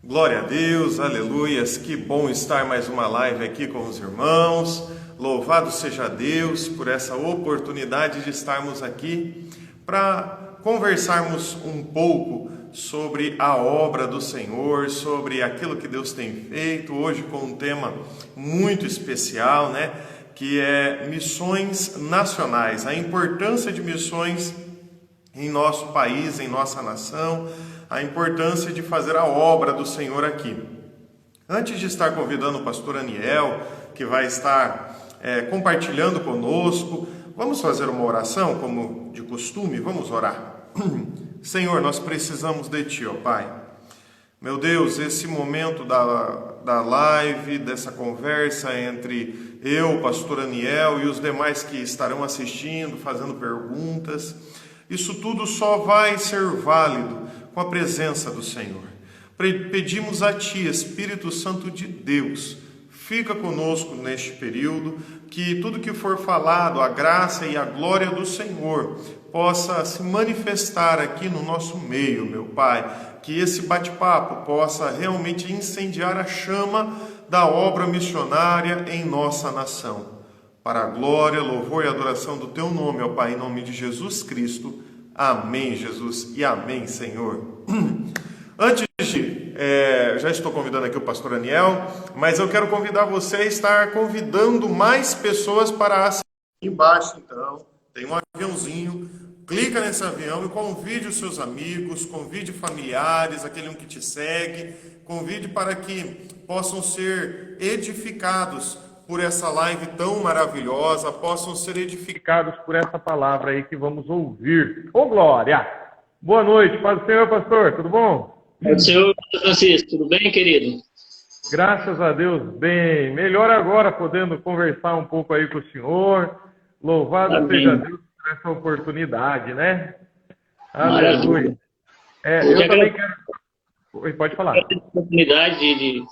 Glória a Deus, aleluias, que bom estar mais uma live aqui com os irmãos. Louvado seja Deus por essa oportunidade de estarmos aqui para conversarmos um pouco sobre a obra do Senhor, sobre aquilo que Deus tem feito, hoje com um tema muito especial, que é missões nacionais, a importância de missões em nosso país, em nossa nação, a importância de fazer a obra do Senhor aqui. Antes de estar convidando o pastor Aniel, que vai estar compartilhando conosco, vamos fazer uma oração, como de costume, vamos orar. Senhor, nós precisamos de Ti, ó Pai. Meu Deus, esse momento da live, dessa conversa entre eu, o pastor Aniel e os demais que estarão assistindo, fazendo perguntas, isso tudo só vai ser válido com a presença do Senhor. Pedimos a Ti, Espírito Santo de Deus, fica conosco neste período, que tudo que for falado, a graça e a glória do Senhor possa se manifestar aqui no nosso meio, meu Pai, que esse bate-papo possa realmente incendiar a chama da obra missionária em nossa nação. Para a glória, louvor e adoração do Teu nome, ó Pai, em nome de Jesus Cristo. Amém, Jesus, e amém, Senhor. Antes de... já estou convidando aqui o pastor Aniel, mas eu quero convidar você a estar convidando mais pessoas para assistir. Embaixo, então, tem um aviãozinho, clica nesse avião e convide os seus amigos, convide familiares, aquele que te segue, convide para que possam ser edificados por essa live tão maravilhosa, possam ser edificados por essa palavra aí que vamos ouvir. Ô glória! Boa noite, paz do Senhor, pastor, tudo bom? Paz do Senhor, Francisco, tudo bem, querido? Graças a Deus, bem. Melhor agora, podendo conversar um pouco aí com o senhor. Louvado Amém. Seja Deus por essa oportunidade, né? Maravilha. Aleluia. Eu também quero... Oi, pode falar. Eu tenho a oportunidade de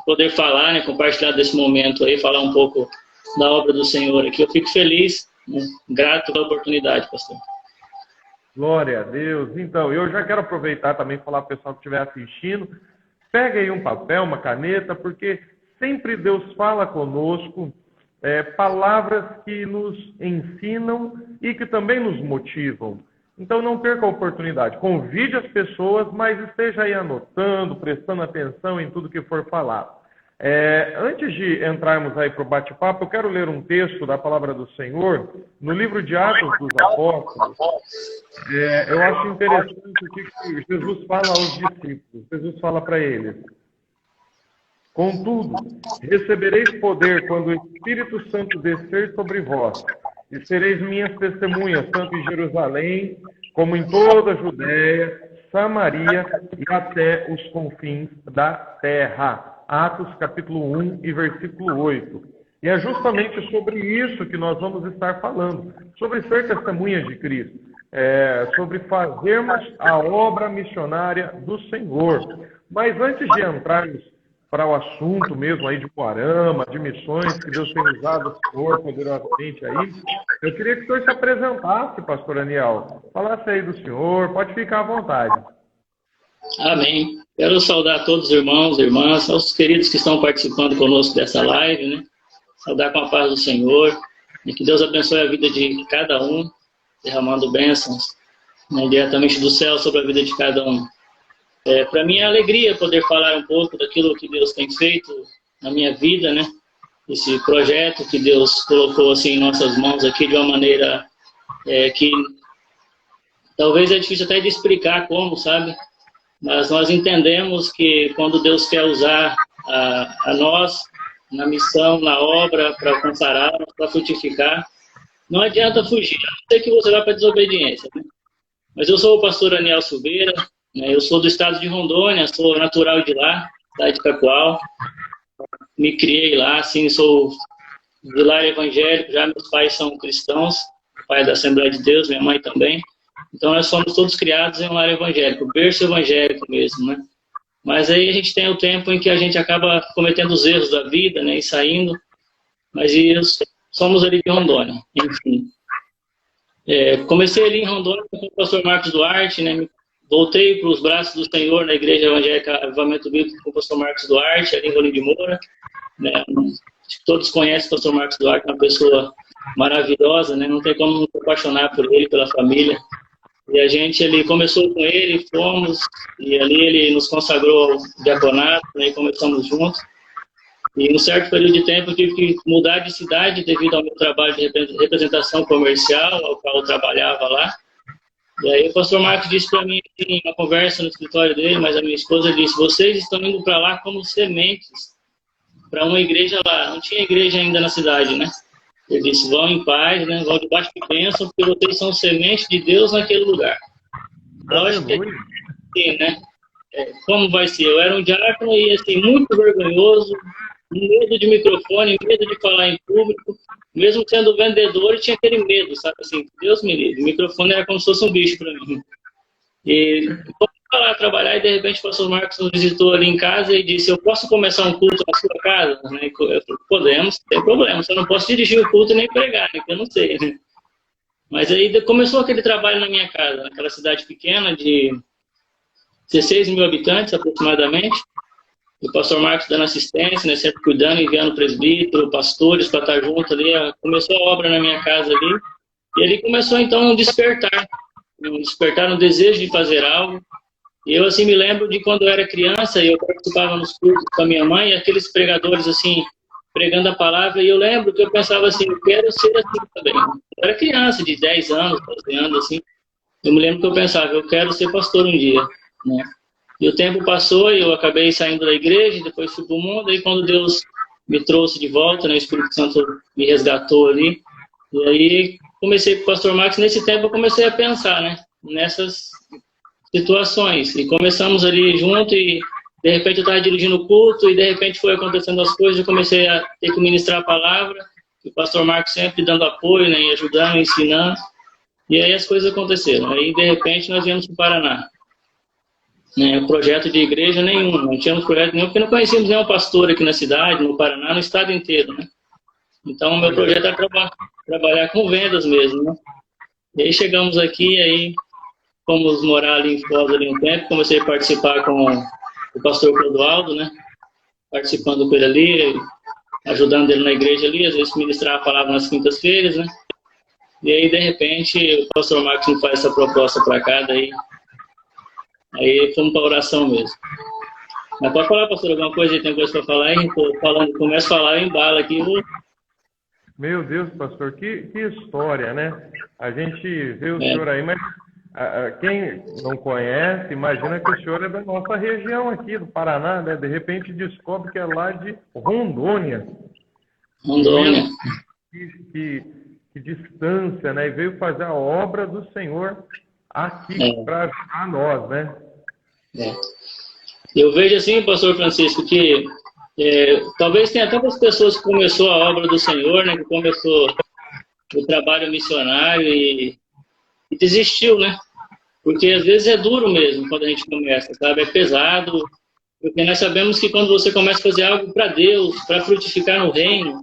poder falar, compartilhar desse momento aí, falar um pouco da obra do Senhor aqui. Eu fico feliz, grato pela oportunidade, pastor. Glória a Deus. Então, eu já quero aproveitar também e falar para o pessoal que estiver assistindo, pega aí um papel, uma caneta, porque sempre Deus fala conosco palavras que nos ensinam e que também nos motivam. Então não perca a oportunidade, convide as pessoas, mas esteja aí anotando, prestando atenção em tudo que for falado. Antes de entrarmos aí para o bate-papo, eu quero ler um texto da palavra do Senhor, no livro de Atos dos Apóstolos. Eu acho interessante o que Jesus fala aos discípulos. Jesus fala para eles: contudo, recebereis poder quando o Espírito Santo descer sobre vós, e sereis minhas testemunhas, tanto em Jerusalém, como em toda a Judéia, Samaria e até os confins da terra. Atos capítulo 1 e versículo 8. E é justamente sobre isso que nós vamos estar falando, sobre ser testemunhas de Cristo, sobre fazermos a obra missionária do Senhor. Mas antes de entrarmos para o assunto mesmo aí de Coarama, de missões que Deus tem usado o Senhor poderosamente aí, eu queria que o senhor se apresentasse, pastor Aniel. Falasse aí do senhor, pode ficar à vontade. Amém. Quero saudar todos os irmãos e irmãs, aos queridos que estão participando conosco dessa live, Saudar com a paz do Senhor, e que Deus abençoe a vida de cada um, derramando bênçãos diretamente do céu sobre a vida de cada um. Para mim é alegria poder falar um pouco daquilo que Deus tem feito na minha vida, Esse projeto que Deus colocou assim em nossas mãos aqui de uma maneira que talvez é difícil até de explicar como, sabe? Mas nós entendemos que quando Deus quer usar a nós na missão, na obra, para alcançar almas, para frutificar, não adianta fugir. A não ser que você vá para a desobediência. Mas eu sou o pastor Aniel Silveira, eu sou do estado de Rondônia, sou natural de lá, cidade de Cacoal. Me criei lá, assim, sou de lar evangélico, já meus pais são cristãos, pai da Assembleia de Deus, minha mãe também. Então nós somos todos criados em um lar evangélico, berço evangélico mesmo, Mas aí a gente tem o tempo em que a gente acaba cometendo os erros da vida, e saindo, mas somos ali de Rondônia, enfim. Comecei ali em Rondônia com o pastor Marcos Duarte, voltei para os braços do Senhor na Igreja Evangélica Avivamento Bíblico com o pastor Marcos Duarte, ali em Rolim de Moura, né? Acho que todos conhecem o pastor Marcos Duarte, uma pessoa maravilhosa, né? Não tem como não se apaixonar por ele, pela família. E a gente ali começou com ele, fomos, e ali ele nos consagrou ao diaconato, né? E começamos juntos. E em um certo período de tempo eu tive que mudar de cidade devido ao meu trabalho de representação comercial, ao qual eu trabalhava lá. E aí o pastor Marcos disse para mim, em uma conversa no escritório dele, mas a minha esposa disse, vocês estão indo para lá como sementes para uma igreja lá. Não tinha igreja ainda na cidade, né? Ele disse, vão em paz, né? Vão debaixo de bênção, porque vocês são sementes de Deus naquele lugar. Lógico que assim, né? Como vai ser? Eu era um diácono e assim, muito vergonhoso, medo de microfone, medo de falar em público, mesmo sendo vendedor, eu tinha aquele medo, sabe assim, Deus me livre, o microfone era como se fosse um bicho para mim. E fomos lá trabalhar e de repente o pastor Marcos nos visitou ali em casa e disse, eu posso começar um culto na sua casa? Eu falei, podemos, não tem problema, só não posso dirigir o culto nem pregar, né, que eu não sei. Né? Mas aí começou aquele trabalho na minha casa, naquela cidade pequena de 16 mil habitantes aproximadamente. O pastor Marcos dando assistência, né, sempre cuidando, enviando presbítero, pastores para estar junto ali. Começou a obra na minha casa ali. E ali começou então um despertar um desejo de fazer algo. E eu assim me lembro de quando eu era criança e eu participava nos cultos com a minha mãe, e aqueles pregadores assim, pregando a palavra, e eu lembro que eu pensava assim, eu quero ser assim também. Eu era criança, de 10 anos, 12 anos, assim. Eu me lembro que eu pensava, eu quero ser pastor um dia, né? E o tempo passou e eu acabei saindo da igreja, depois fui para o mundo, e quando Deus me trouxe de volta, né, o Espírito Santo me resgatou ali, e aí comecei com o pastor Marcos, nesse tempo eu comecei a pensar, né, nessas situações, e começamos ali junto, e de repente eu estava dirigindo o culto, e de repente foi acontecendo as coisas, eu comecei a ter que ministrar a palavra, e o pastor Marcos sempre dando apoio, né, e ajudando, ensinando, e aí as coisas aconteceram, aí de repente nós viemos para o Paraná. Projeto de igreja nenhum, não tínhamos projeto nenhum, porque não conhecíamos nenhum pastor aqui na cidade, no Paraná, no estado inteiro, né? Então, o meu projeto era trabalhar com vendas mesmo, né? E aí chegamos aqui, aí fomos morar ali em Foz ali um tempo, comecei a participar com o pastor Clodoaldo, né? Participando com ele ali, ajudando ele na igreja ali, às vezes ministrar a palavra nas quintas-feiras, né? E aí, de repente, o pastor Marcos me faz essa proposta para cá, daí aí fomos para a oração mesmo. Mas pode falar, pastor, alguma coisa? Tem coisa para falar aí? Começo a falar, eu embalo aqui. Meu Deus, pastor, que história, né? A gente vê o senhor aí, mas quem não conhece, imagina que o senhor é da nossa região aqui, do Paraná, né? De repente descobre que é lá de Rondônia. Rondônia. Que distância, né? E veio fazer a obra do Senhor aqui para ajudar nós, né? Eu vejo assim, pastor Francisco, que talvez tenha tantas pessoas que começou a obra do Senhor, né? Que começou o trabalho missionário e desistiu, né? Porque às vezes é duro mesmo quando a gente começa, sabe? É pesado, porque nós sabemos que quando você começa a fazer algo para Deus, para frutificar no reino,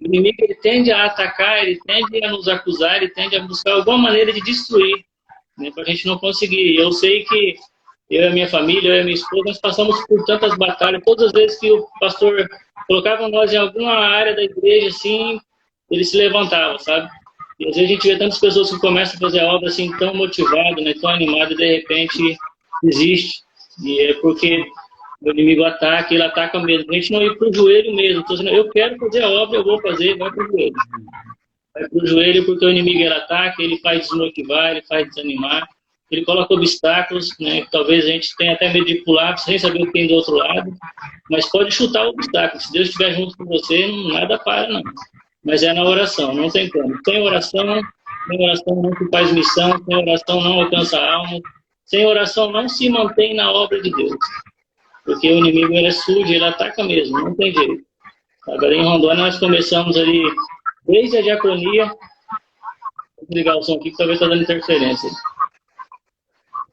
o inimigo ele tende a atacar, ele tende a nos acusar, ele tende a buscar alguma maneira de destruir, né, para a gente não conseguir. Eu sei que eu e a minha família, eu e a minha esposa, nós passamos por tantas batalhas. Todas as vezes que o pastor colocava nós em alguma área da igreja, assim, ele se levantava, sabe? E às vezes a gente vê tantas pessoas que começam a fazer a obra assim, tão motivadas, né, tão animadas, e de repente desiste. E é porque o inimigo ataca, ele ataca mesmo. A gente não ir para o joelho mesmo. Então, eu quero fazer a obra, eu vou fazer, vai para o joelho. Vai para o joelho porque o inimigo ele ataca, ele faz desmotivar, ele faz desanimar, ele coloca obstáculos, né? Talvez a gente tenha até medo de pular sem saber o que tem do outro lado, mas pode chutar o obstáculo. Se Deus estiver junto com você, nada para, não. Mas é na oração, não tem como. Sem oração não se faz missão, sem oração não alcança a alma, sem oração não se mantém na obra de Deus. Porque o inimigo ele é sujo, ele ataca mesmo, não tem jeito. Agora em Rondônia nós começamos ali, desde a diaconia, vou ligar o som aqui que talvez está dando interferência.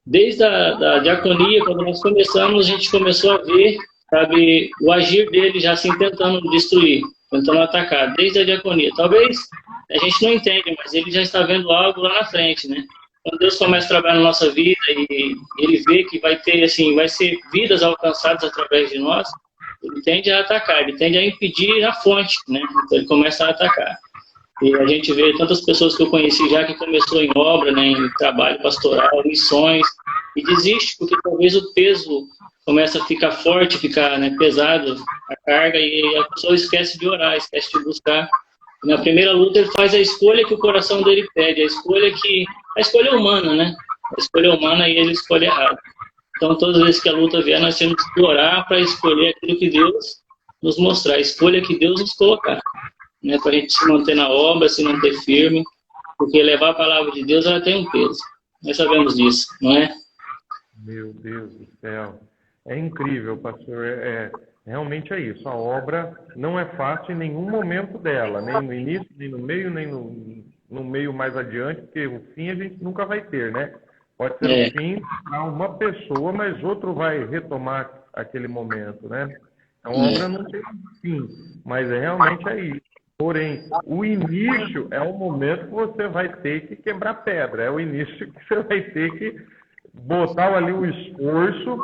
Desde a diaconia, quando nós começamos, a gente começou a ver, sabe, o agir dele já assim tentando destruir, tentando atacar, desde a diaconia. Talvez a gente não entende, mas ele já está vendo algo lá na frente, né? quando Deus começa a trabalhar na nossa vida e Ele vê que vai ter, assim, vai ser vidas alcançadas através de nós, Ele tende a atacar, Ele tende a impedir a fonte, né? Então Ele começa a atacar. E a gente vê tantas pessoas que eu conheci já que começou em obra, né, em trabalho pastoral, missões, e desiste porque talvez o peso começa a ficar forte, ficar, né, pesado, a carga, e a pessoa esquece de orar, esquece de buscar. E na primeira luta ele faz a escolha que o coração dele pede, a escolha humana, né? A escolha humana e ele escolhe errado. Então todas as vezes que a luta vier, nós temos que orar para escolher aquilo que Deus nos mostrar, a escolha que Deus nos colocar, né, para a gente se manter na obra, se manter firme, porque levar a palavra de Deus, ela tem um peso. Nós sabemos disso, não é? Meu Deus do céu. É incrível, pastor. Realmente é isso. A obra não é fácil em nenhum momento dela, nem no início, nem no meio, nem no meio mais adiante, porque o fim a gente nunca vai ter, né? Pode ser o fim para uma pessoa, mas outro vai retomar aquele momento, né? Então, a obra não tem fim, mas realmente é isso. Porém, o início é o momento que você vai ter que quebrar pedra, é o início que você vai ter que botar ali o esforço,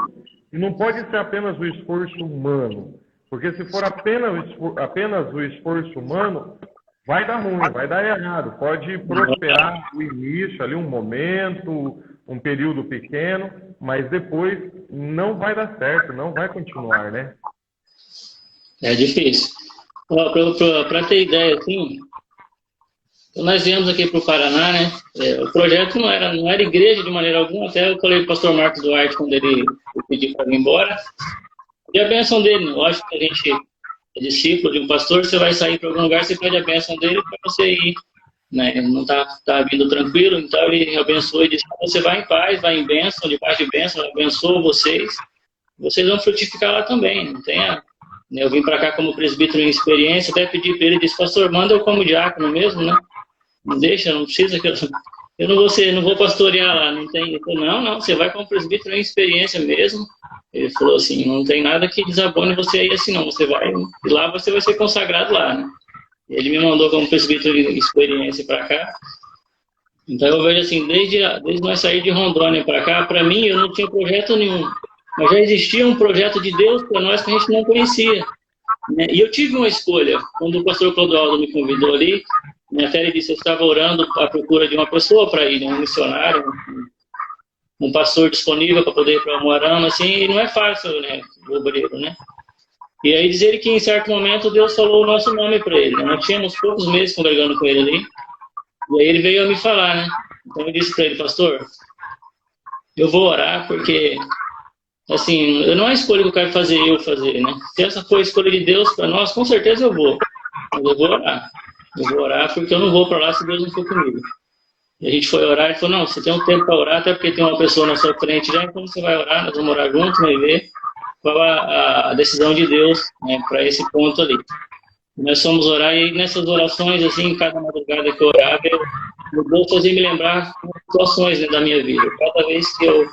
e não pode ser apenas o esforço humano, porque se for apenas o esforço humano, vai dar ruim, vai dar errado, pode prosperar o início, ali um momento, um período pequeno, mas depois não vai dar certo, não vai continuar, né? É difícil. Para ter ideia, assim, nós viemos aqui para o Paraná, né? O projeto não era igreja de maneira alguma, até eu falei para o pastor Marcos Duarte quando ele pediu para vir embora. E a bênção dele, lógico que a gente é discípulo de um pastor, você vai sair para algum lugar, você pede a bênção dele para você ir, né? Ele não tá vindo tranquilo, então ele abençoou e disse: você vai em paz, vai em bênção, de paz de bênção, eu abençoo vocês vão frutificar lá também, não tenha. Eu vim para cá como presbítero em experiência, até pedi para ele, disse: pastor, manda eu como diácono mesmo, né? Não deixa, não precisa que eu não vou pastorear lá, não tem. Eu falei: não, você vai como presbítero em experiência mesmo. Ele falou assim: não tem nada que desabone você aí assim não, você vai, e lá você vai ser consagrado lá, né? Ele me mandou como presbítero em experiência para cá. Então eu vejo assim, desde nós sair de Rondônia para cá, para mim eu não tinha projeto nenhum. Mas já existia um projeto de Deus para nós que a gente não conhecia, né? E eu tive uma escolha. Quando o pastor Clodoaldo me convidou ali, até ele disse: eu estava orando à procura de uma pessoa para ir, né? Um missionário, um pastor disponível para poder ir para Moarama, assim, e não é fácil, né? O obreiro, né? E aí diz ele que em certo momento Deus falou o nosso nome para ele, né? Nós tínhamos poucos meses congregando com ele ali, e aí ele veio a me falar, né? Então eu disse para ele: pastor, eu vou orar porque... assim, eu não é a escolha que eu quero fazer, né? Se essa for a escolha de Deus para nós, com certeza eu vou. Mas eu vou orar. Eu vou orar porque eu não vou para lá se Deus não for comigo. E a gente foi orar e falou: não, você tem um tempo para orar, até porque tem uma pessoa na sua frente já, então você vai orar, nós vamos orar juntos, vai ver qual a decisão de Deus, né, para esse ponto ali. E nós fomos orar e nessas orações, assim, cada madrugada que eu orava, Deus fazia me lembrar situações, né, da minha vida. Cada vez que eu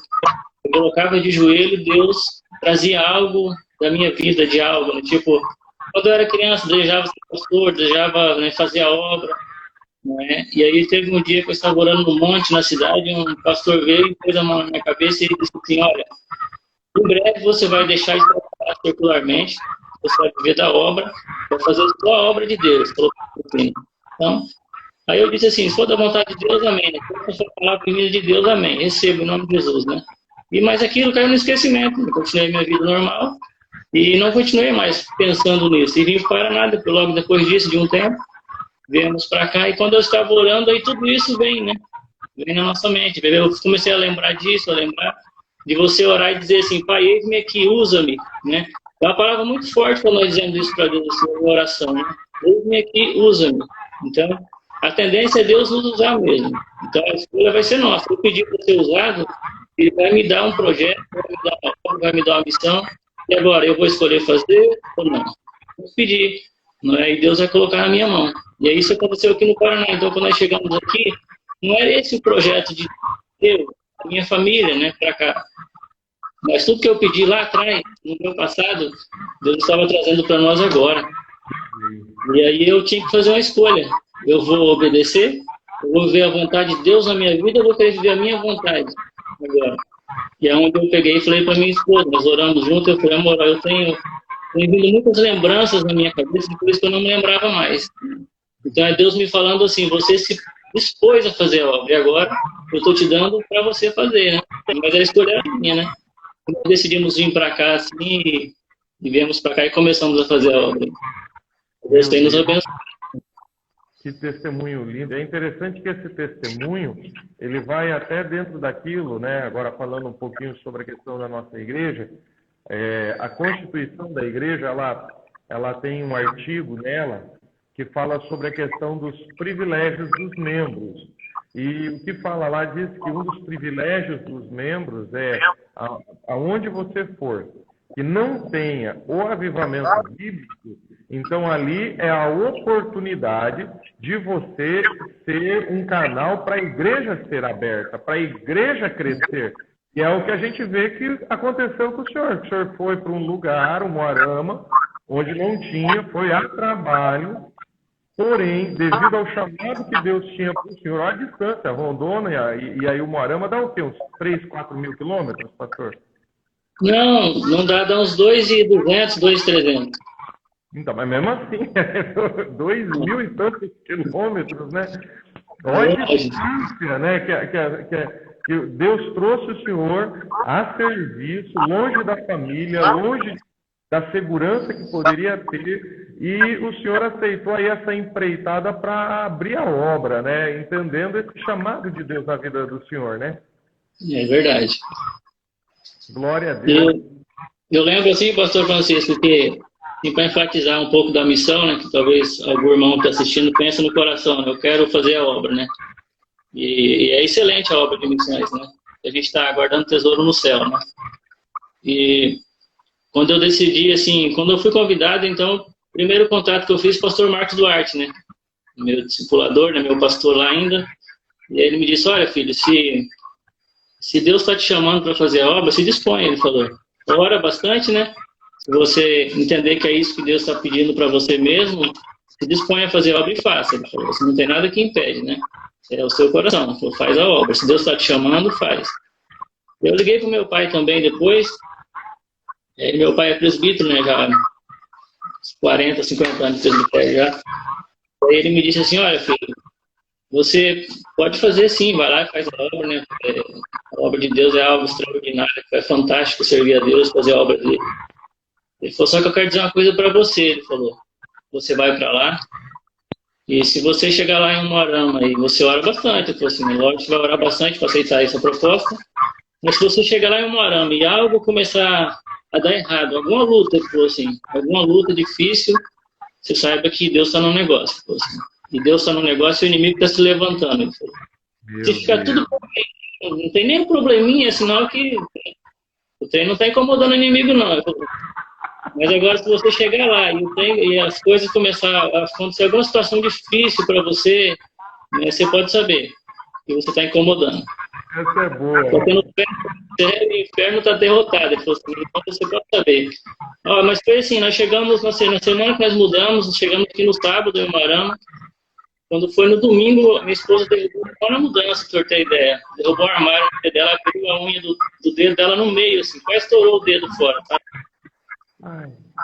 colocava de joelho, Deus trazia algo da minha vida, de algo, né? Tipo, quando eu era criança, desejava ser pastor, desejava, né, fazer a obra, né? E aí teve um dia que eu estava orando no monte, na cidade, um pastor veio e pôs a mão na minha cabeça e disse assim: olha, em breve você vai deixar de trabalhar circularmente, você vai viver da obra, vai fazer só a obra de Deus. Então, aí eu disse assim: se for da vontade de Deus, amém. Se for a palavra de Deus, amém. Recebo em nome de Jesus, né? Mas aquilo caiu no esquecimento. Eu continuei minha vida normal e não continuei mais pensando nisso. E vim para o Paraná, logo depois disso, de um tempo, viemos para cá. E quando eu estava orando, aí tudo isso vem, né? Vem na nossa mente. Eu comecei a lembrar disso, a lembrar de você orar e dizer assim: pai, eis-me aqui, usa-me, né? É uma palavra muito forte quando nós dizemos isso para Deus, assim, uma oração, né? Eis-me aqui, usa-me. Então, a tendência é Deus nos usar mesmo. Então, a escolha vai ser nossa. Eu pedi para ser usado, Ele vai me dar um projeto, vai me dar uma obra, vai me dar uma missão, e agora eu vou escolher fazer ou não? Vou pedir, não é? E Deus vai colocar na minha mão. E aí isso aconteceu aqui no Paraná. Então, quando nós chegamos aqui, não era esse o projeto de eu, a minha família, né, para cá. Mas tudo que eu pedi lá atrás, no meu passado, Deus estava trazendo para nós agora. E aí eu tinha que fazer uma escolha. Eu vou obedecer eu vou viver a vontade de Deus na minha vida, eu vou querer viver a minha vontade agora. E é onde eu peguei e falei para minha esposa, nós oramos juntos, eu falei, amor, eu tenho vindo muitas lembranças na minha cabeça, por isso que eu não me lembrava mais. Então é Deus me falando assim, você se dispôs a fazer a obra, e agora eu estou te dando para você fazer, né? Mas a escolha era minha, né? Nós decidimos vir para cá assim, e viemos para cá e começamos a fazer a obra. Deus tem nos abençoado. Que testemunho lindo. É interessante que esse testemunho, ele vai até dentro daquilo, né? Agora falando um pouquinho sobre a questão da nossa igreja, a Constituição da igreja, ela tem um artigo nela que fala sobre a questão dos privilégios dos membros. E o que fala lá diz que um dos privilégios dos membros é aonde você for, que não tenha o avivamento bíblico, então ali é a oportunidade de você ser um canal para a igreja ser aberta, para a igreja crescer. E é o que a gente vê que aconteceu com o senhor. O senhor foi para um lugar, um Moarama, onde não tinha, foi a trabalho, porém, devido ao chamado que Deus tinha para o senhor, a distância, Rondônia e aí o Moarama dá o quê? Uns 3, 4 mil quilômetros, pastor? Não dá uns 2.200, 2.300. Então, mas mesmo assim, 2.000 e tantos quilômetros, né? Olha a distância, né? Que Deus trouxe o senhor a serviço, longe da família, longe da segurança que poderia ter, e o senhor aceitou aí essa empreitada para abrir a obra, né? Entendendo esse chamado de Deus na vida do senhor, né? É verdade. Glória a Deus. Eu lembro assim, pastor Francisco, que para enfatizar um pouco da missão, né, que talvez algum irmão que está assistindo pense no coração, né, eu quero fazer a obra, né? E é excelente a obra de missões, né? A gente está aguardando tesouro no céu, né? E quando eu decidi, assim, quando eu fui convidado, então, o primeiro contato que eu fiz com o pastor Marcos Duarte, né? Meu discipulador, né, meu pastor lá ainda. E ele me disse, olha, filho, se Deus está te chamando para fazer a obra, se dispõe, ele falou. Ora bastante, né? Se você entender que é isso que Deus está pedindo para você mesmo, se dispõe a fazer a obra e faça. Ele falou, não tem nada que impede, né? É o seu coração. Ele falou, faz a obra. Se Deus está te chamando, faz. Eu liguei para o meu pai também depois. Meu pai é presbítero, né? Já 40, 50 anos de presbitério já. Aí ele me disse assim, olha, filho, você pode fazer sim, vai lá e faz a obra, né? A obra de Deus é algo extraordinário, é fantástico servir a Deus, fazer a obra dele. Ele falou, só que eu quero dizer uma coisa para você, ele falou, você vai para lá, e se você chegar lá em Moarama e você ora bastante, ele falou assim, lógico que você vai orar bastante para aceitar essa proposta, mas se você chegar lá em Moarama e algo começar a dar errado, alguma luta, ele falou assim, alguma luta difícil, você saiba que Deus está no negócio, ele falou assim. E Deus está no negócio e o inimigo está se levantando. Ele falou. Se ficar tudo bem, não tem nem probleminha, sinal que o trem não está incomodando o inimigo, não. Ele falou. Mas agora, se você chegar lá e as coisas começar a acontecer alguma situação difícil para você, né, você pode saber que você está incomodando. Essa é boa. Porque no o inferno está derrotado. Ele falou assim, então você pode saber. Mas foi assim, nós chegamos na semana que nós mudamos, chegamos aqui no sábado em Moarama. Quando foi no domingo, minha esposa derrubou uma mudança, para eu ter ideia. Derrubou o armário no dedo dela, abriu a unha do dedo dela no meio, assim, quase estourou o dedo fora, tá?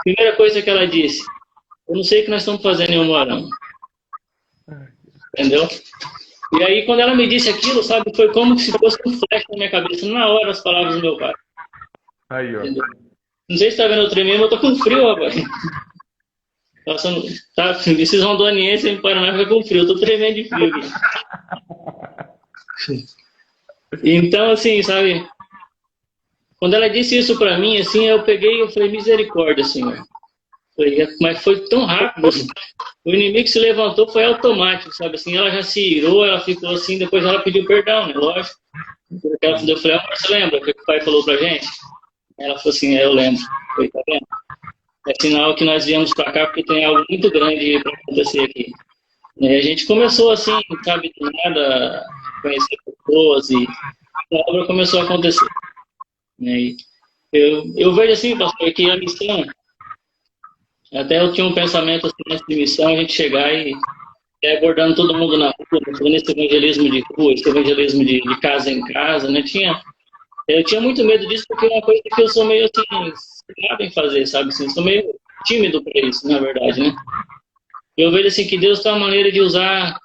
Primeira coisa que ela disse, eu não sei o que nós estamos fazendo em Moarama. Entendeu? E aí, quando ela me disse aquilo, sabe, foi como se fosse um flash na minha cabeça, na hora, as palavras do meu pai. Aí, ó. Entendeu? Não sei se está vendo eu tremendo, mas eu tô com frio, rapaz. Esses rondonienses em Paraná ficam com frio, eu tô tremendo de frio aqui. Então, assim, sabe, quando ela disse isso pra mim, assim, eu peguei e eu falei, misericórdia, Senhor. Mas foi tão rápido, assim. O inimigo se levantou, foi automático, sabe, assim, ela já se irou, ela ficou assim, depois ela pediu perdão, né, lógico. Eu falei, você lembra o que o pai falou pra gente? Ela falou assim, eu lembro. Foi, tá vendo? É sinal que nós viemos para cá porque tem algo muito grande para acontecer aqui. E a gente começou assim, sabe, do nada, conhecer pessoas e a obra começou a acontecer. E eu vejo assim, pastor, que a missão, até eu tinha um pensamento assim, nessa missão, a gente chegar e abordando todo mundo na rua, fazendo esse evangelismo de rua, esse evangelismo de casa em casa, né? Eu tinha muito medo disso, porque é uma coisa que eu sou meio assim, nada em fazer, sabe? Assim, sou meio tímido para isso, na verdade, né? Eu vejo assim que Deus tem uma maneira de usar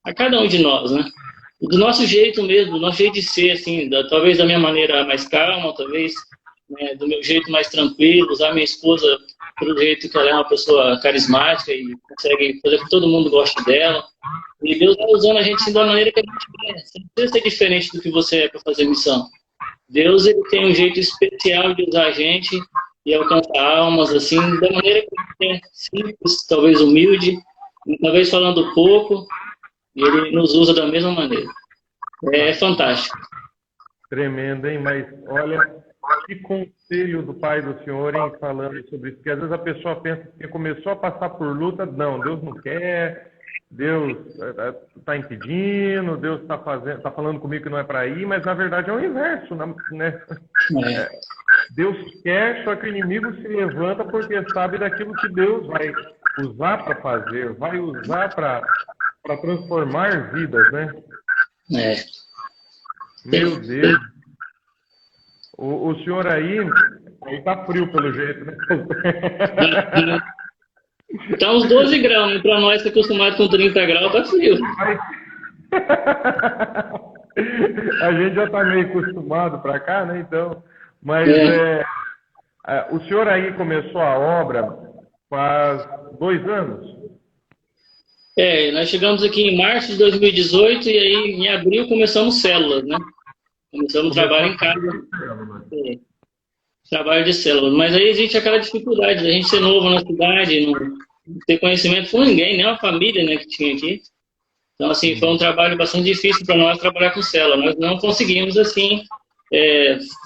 a cada um de nós, né? Do nosso jeito mesmo, do nosso jeito de ser, assim, talvez da minha maneira mais calma, talvez, né, do meu jeito mais tranquilo, usar minha esposa pelo jeito que ela é uma pessoa carismática e consegue fazer com que todo mundo goste dela. E Deus vai usando a gente assim, de uma maneira que a gente quer. Você não precisa ser diferente do que você é para fazer missão. Deus, ele tem um jeito especial de usar a gente e alcançar almas, assim, da maneira que é simples, talvez humilde, talvez falando pouco, e ele nos usa da mesma maneira. É fantástico. Tremendo, hein? Mas olha, que conselho do Pai do Senhor, hein, falando sobre isso. Porque às vezes a pessoa pensa que começou a passar por luta, não, Deus não quer, Deus está impedindo, Deus tá falando comigo que não é para ir, mas na verdade é o inverso, né? Deus quer, só que o inimigo se levanta porque sabe daquilo que Deus vai usar para fazer, vai usar para transformar vidas, né? Meu Deus. O senhor aí tá frio pelo jeito, né? Tá uns 12 graus, né? Para nós que é acostumado com 30 graus, tá frio. A gente já tá meio acostumado para cá, né? Então, mas o senhor aí começou a obra faz 2 anos? Nós chegamos aqui em março de 2018 e aí em abril começamos células, né? Começamos trabalho em casa. Trabalho de células. Mas aí existe aquela dificuldade da gente ser novo na cidade, não ter conhecimento com ninguém, nem a família, né, que tinha aqui. Então, assim, foi um trabalho bastante difícil para nós trabalhar com célula. Nós não conseguimos, assim,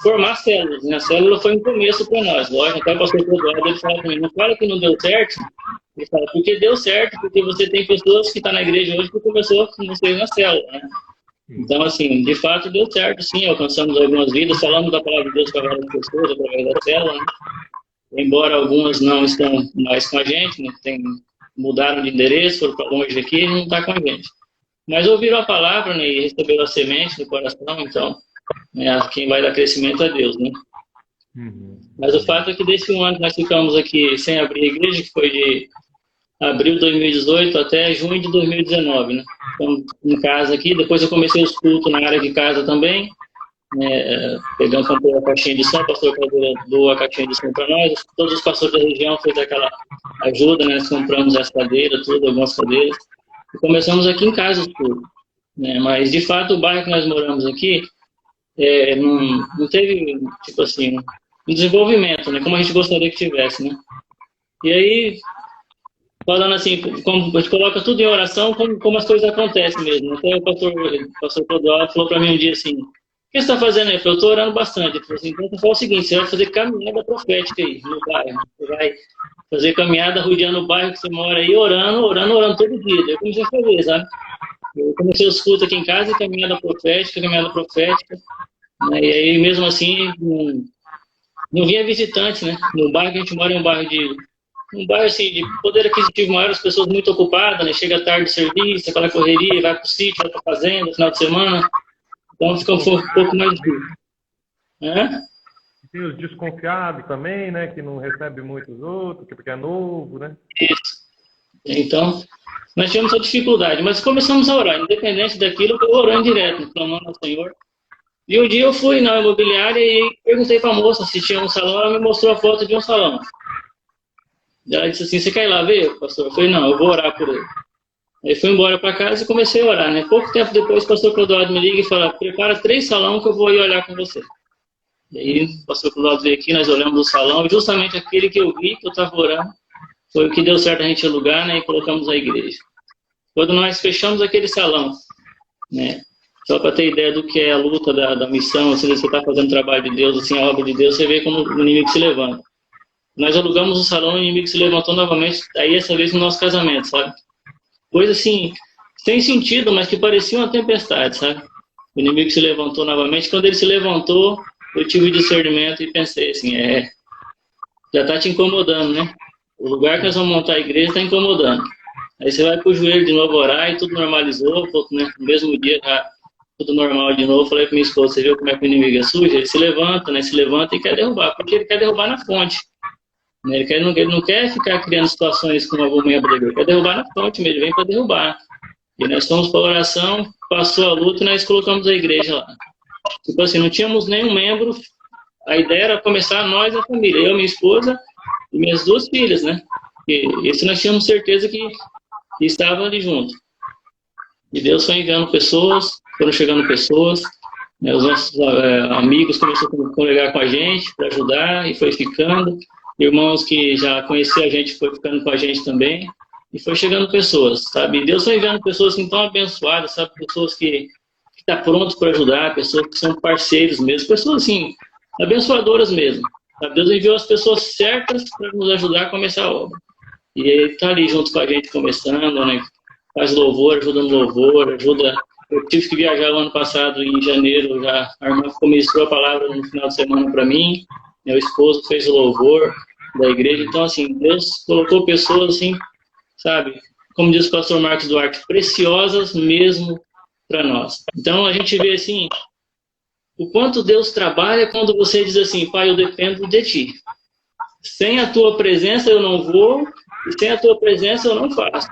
formar células, né? A célula foi um começo para nós. Lógico, até o pastor Eduardo, ele fala para mim, não fala que não deu certo. Ele fala, porque deu certo, porque você tem pessoas que estão na igreja hoje que começou com vocês na célula, né? Então, assim, de fato deu certo, sim, alcançamos algumas vidas, falamos da palavra de Deus para várias pessoas através da célula, né? Embora algumas não estão mais com a gente, né? Mudaram de endereço, foram para longe daqui e não está com a gente. Mas ouviram a palavra, né, e receberam a semente no coração, então, né, quem vai dar crescimento é Deus, né? Mas o fato é que desse ano nós ficamos aqui sem abrir a igreja, que foi de abril de 2018 até junho de 2019, né? Então, em casa aqui, depois eu comecei os cultos na área de casa também, né? Comprei a caixinha de som, o pastor Caldeira doou a caixinha de som para nós, todos os pastores da região fez aquela ajuda, né? Nós compramos as cadeiras, algumas cadeiras, e começamos aqui em casa os cultos, né? Mas, de fato, o bairro que nós moramos aqui não teve, tipo assim, um desenvolvimento, né? Como a gente gostaria que tivesse, né? E aí, falando assim, como a gente coloca tudo em oração, como as coisas acontecem mesmo. Até o pastor Clodoaldo falou para mim um dia assim, o que você está fazendo aí? Eu estou orando bastante. Ele falou assim, então fala o seguinte, você vai fazer caminhada profética aí no bairro. Você vai fazer caminhada rodeando o bairro que você mora aí, orando todo dia. Daí eu comecei a fazer, sabe? Eu comecei os cultos aqui em casa, caminhada profética, né? E aí mesmo assim, não vinha visitante, né? No bairro que a gente mora é um bairro assim, de poder aquisitivo maior, as pessoas muito ocupadas, né? Chega tarde de serviço, aquela correria, vai para o sítio, vai para a fazenda, final de semana. Então fica um pouco mais difícil. Tem os desconfiados também, né? Que não recebe muitos outros, porque é novo, né? Isso. Então, nós tivemos essa dificuldade, mas começamos a orar, independente daquilo, eu orando direto, clamando ao Senhor. E um dia eu fui na imobiliária e perguntei para a moça se tinha um salão, ela me mostrou a foto de um salão. Ela disse assim, você quer ir lá ver, pastor? Eu falei, não, eu vou orar por ele. Aí fui embora para casa e comecei a orar, né? Pouco tempo depois, o pastor Clodoaldo me liga e fala, prepara 3 salões que eu vou ir olhar com você. E aí, o pastor Clodoaldo veio aqui, nós olhamos o salão, e justamente aquele que eu vi, que eu estava orando, foi o que deu certo a gente alugar, né? E colocamos a igreja. Quando nós fechamos aquele salão, né? Só para ter ideia do que é a luta da missão, se você está fazendo o trabalho de Deus, assim, a obra de Deus, você vê como o inimigo se levanta. Nós alugamos o salão e o inimigo se levantou novamente, aí essa vez no nosso casamento, sabe? Coisa assim, sem sentido, mas que parecia uma tempestade, sabe? O inimigo se levantou novamente. Quando ele se levantou, eu tive o discernimento e pensei assim, já está te incomodando, né? O lugar que nós vamos montar a igreja está incomodando. Aí você vai pro joelho de novo orar e tudo normalizou, né? No mesmo dia já tudo normal de novo. Falei pra minha esposa, você viu como é que o inimigo é sujo? Ele se levanta, né? Se levanta e quer derrubar, porque ele quer derrubar na fonte. Né? Ele não quer ficar criando situações com algum membro da igreja, ele quer derrubar na fonte mesmo, ele vem para derrubar. E nós fomos para a oração, passou a luta e nós colocamos a igreja lá. Tipo assim, não tínhamos nenhum membro, a ideia era começar nós, a família, eu, minha esposa e minhas 2 filhas, né? E isso nós tínhamos certeza que estavam ali junto. E Deus foi enviando pessoas, foram chegando pessoas, né? Os nossos amigos começaram a congregar com a gente para ajudar e foi ficando. Irmãos que já conheciam a gente foi ficando com a gente também. E foi chegando pessoas, sabe? Deus foi enviando pessoas assim, tão abençoadas, sabe? Pessoas que estão prontas para ajudar, pessoas que são parceiros mesmo, pessoas assim, abençoadoras mesmo. Sabe? Deus enviou as pessoas certas para nos ajudar a começar a obra. E ele está ali junto com a gente começando, né? Faz louvor, ajuda no louvor, ajuda. Eu tive que viajar o ano passado, em janeiro, já a irmã ministrou a palavra no final de semana para mim, meu esposo fez o louvor da igreja. Então, assim, Deus colocou pessoas assim, sabe, como diz o pastor Marcos Duarte, preciosas mesmo para nós. Então a gente vê assim, o quanto Deus trabalha quando você diz assim, Pai, eu dependo de Ti. Sem a Tua presença eu não vou, e sem a Tua presença eu não faço.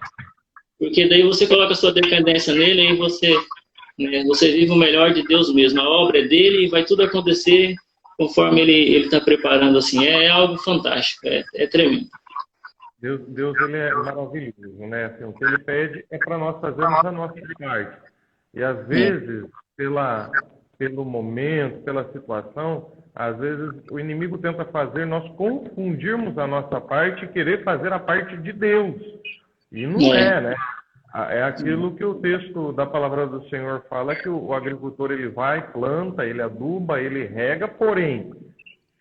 Porque daí você coloca a sua dependência nele e você, né, você vive o melhor de Deus mesmo. A obra é dele e vai tudo acontecer conforme ele está preparando assim. É algo fantástico, é tremendo. Deus ele é maravilhoso, né? Assim, o que ele pede é para nós fazermos a nossa parte. E às vezes, pelo momento, pela situação, às vezes o inimigo tenta fazer nós confundirmos a nossa parte e querer fazer a parte de Deus. E não é, né? É aquilo que o texto da palavra do Senhor fala, que o agricultor ele vai, planta, ele aduba, ele rega, porém,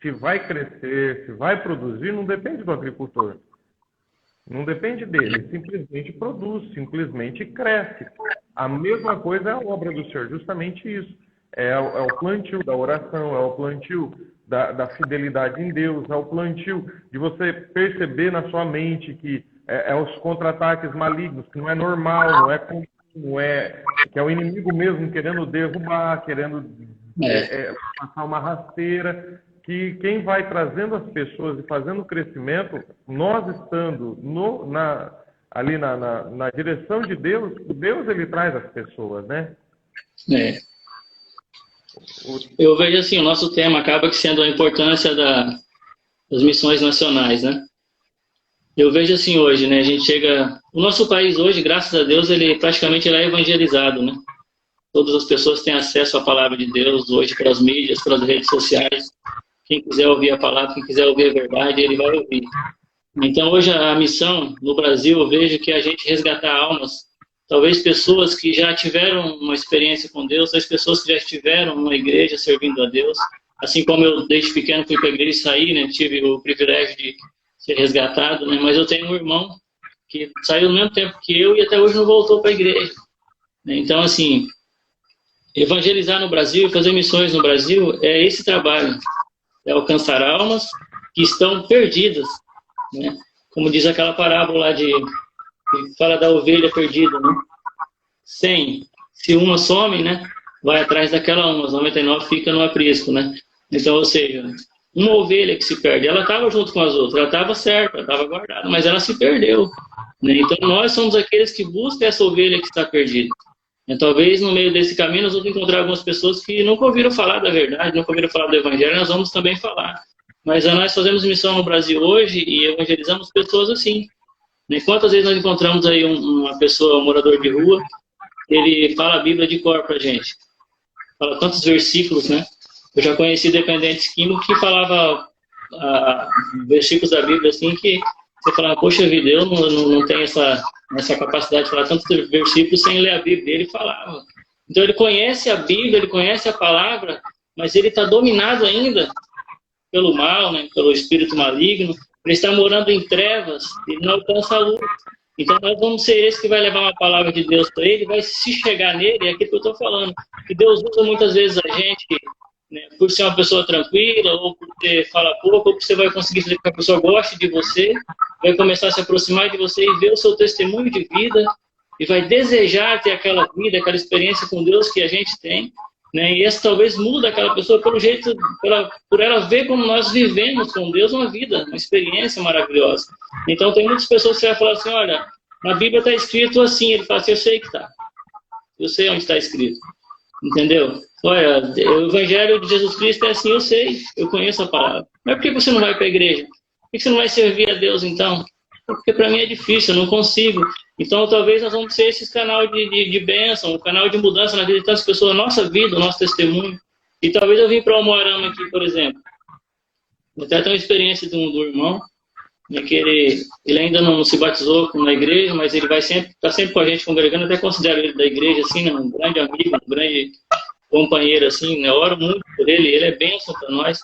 se vai crescer, se vai produzir, não depende do agricultor. Não depende dele, simplesmente produz, simplesmente cresce. A mesma coisa é a obra do Senhor, justamente isso. É o plantio da oração, é o plantio da fidelidade em Deus, é o plantio de você perceber na sua mente que é os contra-ataques malignos, que não é normal, não é comum, que é o inimigo mesmo querendo derrubar, querendo passar uma rasteira. Que quem vai trazendo as pessoas e fazendo o crescimento, nós estando ali na direção de Deus, Deus ele traz as pessoas, né? Eu vejo assim, o nosso tema acaba sendo a importância das missões nacionais, né? Eu vejo assim hoje, né? A gente chega... O nosso país hoje, graças a Deus, ele praticamente é evangelizado, né? Todas as pessoas têm acesso à palavra de Deus hoje pelas mídias, pelas redes sociais. Quem quiser ouvir a palavra, quem quiser ouvir a verdade, ele vai ouvir. Então, hoje, a missão no Brasil, eu vejo que a gente resgatar almas, talvez pessoas que já tiveram uma experiência com Deus, as pessoas que já estiveram numa igreja servindo a Deus, assim como eu, desde pequeno, fui para a igreja e saí, né, tive o privilégio de ser resgatado, né, mas eu tenho um irmão que saiu no mesmo tempo que eu e até hoje não voltou para a igreja. Então, assim, evangelizar no Brasil e fazer missões no Brasil é esse trabalho. É alcançar almas que estão perdidas, né? Como diz aquela parábola que fala da ovelha perdida, né? 100, se uma some, né? Vai atrás daquela uma, as 99 fica no aprisco, né? Então, ou seja, uma ovelha que se perde, ela estava junto com as outras, ela estava certa, ela estava guardada, mas ela se perdeu, né? Então, nós somos aqueles que buscam essa ovelha que está perdida. Talvez no meio desse caminho nós vamos encontrar algumas pessoas que nunca ouviram falar da verdade, nunca ouviram falar do Evangelho, nós vamos também falar. Mas nós fazemos missão no Brasil hoje e evangelizamos pessoas assim. Quantas vezes nós encontramos aí uma pessoa, um morador de rua, ele fala a Bíblia de cor pra gente. Fala tantos versículos, né? Eu já conheci dependentes químicos que falava versículos da Bíblia assim que você falava, poxa vida, eu não tenho essa capacidade de falar tantos versículos sem ler a Bíblia. Ele falava. Então ele conhece a Bíblia, ele conhece a palavra, mas ele está dominado ainda pelo mal, né, pelo espírito maligno. Ele está morando em trevas, ele não alcança a luz. Então nós vamos ser esse que vai levar uma palavra de Deus para ele, vai se chegar nele, é aquilo que eu estou falando. Que Deus usa muitas vezes a gente né, por ser uma pessoa tranquila, ou por ter fala pouco, ou por você vai conseguir fazer com que a pessoa goste de você, vai começar a se aproximar de você e ver o seu testemunho de vida, e vai desejar ter aquela vida, aquela experiência com Deus que a gente tem, né? E essa talvez muda aquela pessoa pelo jeito, por ela ver como nós vivemos com Deus uma vida, uma experiência maravilhosa. Então tem muitas pessoas que vão falar assim, olha, na Bíblia está escrito assim, ele fala assim, eu sei que está, eu sei onde está escrito, entendeu? Olha, o Evangelho de Jesus Cristo é assim, eu sei, eu conheço a palavra. Mas por que você não vai para a igreja? Por que você não vai servir a Deus então? Porque para mim é difícil, eu não consigo. Então talvez nós vamos ser esse canal de bênção, um canal de mudança na vida de tantas pessoas, a nossa vida, o nosso testemunho. E talvez eu vim para o Moarama aqui, por exemplo. Eu até tenho uma experiência do irmão, né, que ele ainda não se batizou na igreja, mas ele vai sempre, está sempre com a gente congregando, até considero ele da igreja, assim, né, um grande amigo, um grande companheiro, assim, né, eu oro muito por ele, ele é bênção para nós.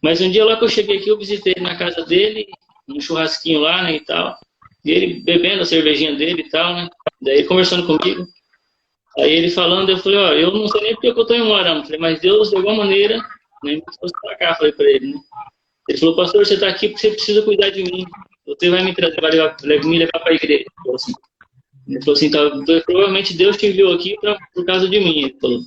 Mas um dia lá que eu cheguei aqui, eu visitei ele na casa dele, um churrasquinho lá, né, e tal, e ele bebendo a cervejinha dele e tal, né, daí ele conversando comigo, aí ele falando, eu falei, ó, eu não sei nem porque eu estou em Moarama, falei, mas Deus, de alguma maneira, né, me trouxe para cá, falei para ele, né. Ele falou, pastor, você está aqui porque você precisa cuidar de mim. Você vai me trazer, vai me levar para a igreja. Ele falou assim, provavelmente Deus te enviou aqui por causa de mim. Ele falou.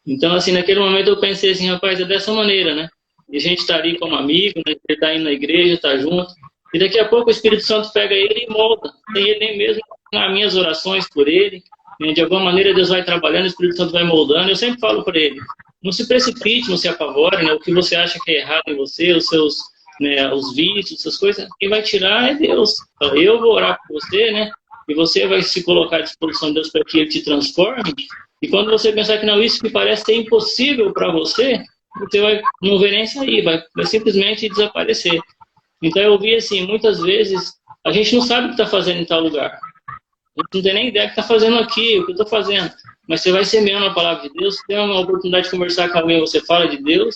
Então, assim, naquele momento eu pensei assim, rapaz, é dessa maneira, né? E a gente está ali como amigo, né? Ele está indo na igreja, está junto. E daqui a pouco o Espírito Santo pega ele e molda. Sem ele nem mesmo nas minhas orações por ele. Né? De alguma maneira Deus vai trabalhando, o Espírito Santo vai moldando. Eu sempre falo para ele, não se precipite, não se apavore, né? O que você acha que é errado em você, os seus, né, os vícios, essas coisas, quem vai tirar é Deus. Eu vou orar por você, né? E você vai se colocar à disposição de Deus para que Ele te transforme. E quando você pensar que não, isso que parece ser impossível para você, você vai não ver nem sair, vai simplesmente desaparecer. Então eu vi assim, muitas vezes a gente não sabe o que está fazendo em tal lugar. A gente não tem nem ideia do que está fazendo aqui, o que eu estou fazendo. Mas você vai semeando a palavra de Deus, tem uma oportunidade de conversar com alguém, você fala de Deus,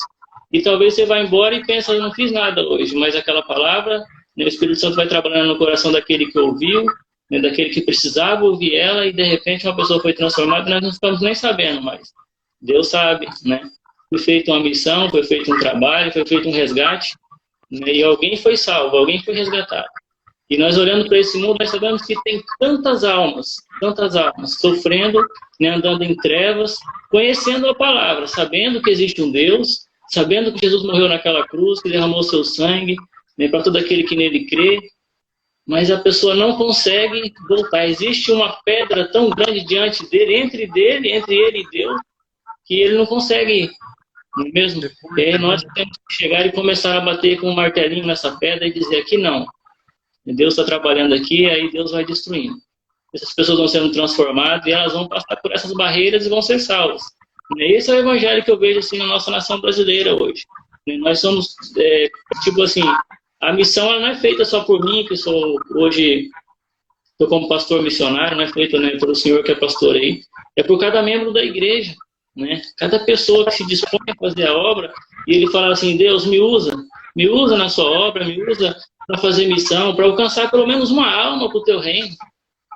e talvez você vá embora e pensa, eu não fiz nada hoje, mas aquela palavra, né, o Espírito Santo vai trabalhando no coração daquele que ouviu, né, daquele que precisava ouvir ela, e de repente uma pessoa foi transformada e nós não estamos nem sabendo mais. Deus sabe, né? Foi feita uma missão, foi feito um trabalho, foi feito um resgate, né, e alguém foi salvo, alguém foi resgatado. E nós olhando para esse mundo, nós sabemos que tem tantas almas, sofrendo, né, andando em trevas, conhecendo a palavra, sabendo que existe um Deus, sabendo que Jesus morreu naquela cruz, que derramou seu sangue, né, para todo aquele que nele crê, mas a pessoa não consegue voltar. Existe uma pedra tão grande diante dele, entre ele e Deus, que ele não consegue, não é mesmo? E aí nós temos que chegar e começar a bater com um martelinho nessa pedra e dizer aqui não. Deus está trabalhando aqui, aí Deus vai destruindo. Essas pessoas vão sendo transformadas e elas vão passar por essas barreiras e vão ser salvas. Esse é o evangelho que eu vejo assim na nossa nação brasileira hoje. Nós somos, tipo assim, a missão ela não é feita só por mim, que sou hoje, estou como pastor missionário, não é feita, né, pelo senhor que é pastor aí, é por cada membro da igreja. Né? Cada pessoa que se dispõe a fazer a obra, e ele fala assim, Deus, me usa na sua obra, me usa para fazer missão, para alcançar pelo menos uma alma para o teu reino.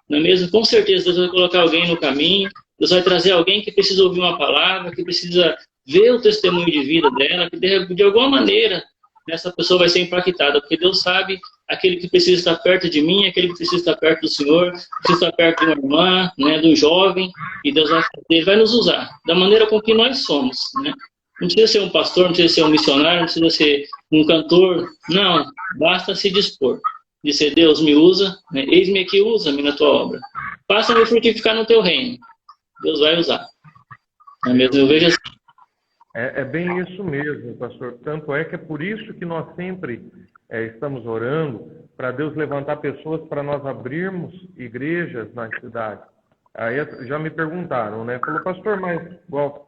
Não é mesmo? Com certeza Deus vai colocar alguém no caminho, Deus vai trazer alguém que precisa ouvir uma palavra, que precisa ver o testemunho de vida dela, que de alguma maneira essa pessoa vai ser impactada, porque Deus sabe aquele que precisa estar perto de mim, aquele que precisa estar perto do Senhor, precisa estar perto de uma irmã, né, de um jovem, e Deus vai fazer, Ele vai nos usar da maneira com que nós somos. Né? Não precisa ser um pastor, não precisa ser um missionário, não precisa ser um cantor, não, basta se dispor. Dizer, Deus, me usa, né? Eis-me aqui, usa-me na tua obra. Faça-me frutificar no teu reino. Deus vai usar. Não é mesmo? Eu vejo assim. É bem isso mesmo, pastor. Tanto é que é por isso que nós sempre estamos orando para Deus levantar pessoas para nós abrirmos igrejas na cidade. Aí já me perguntaram, né? Falou, pastor, mas igual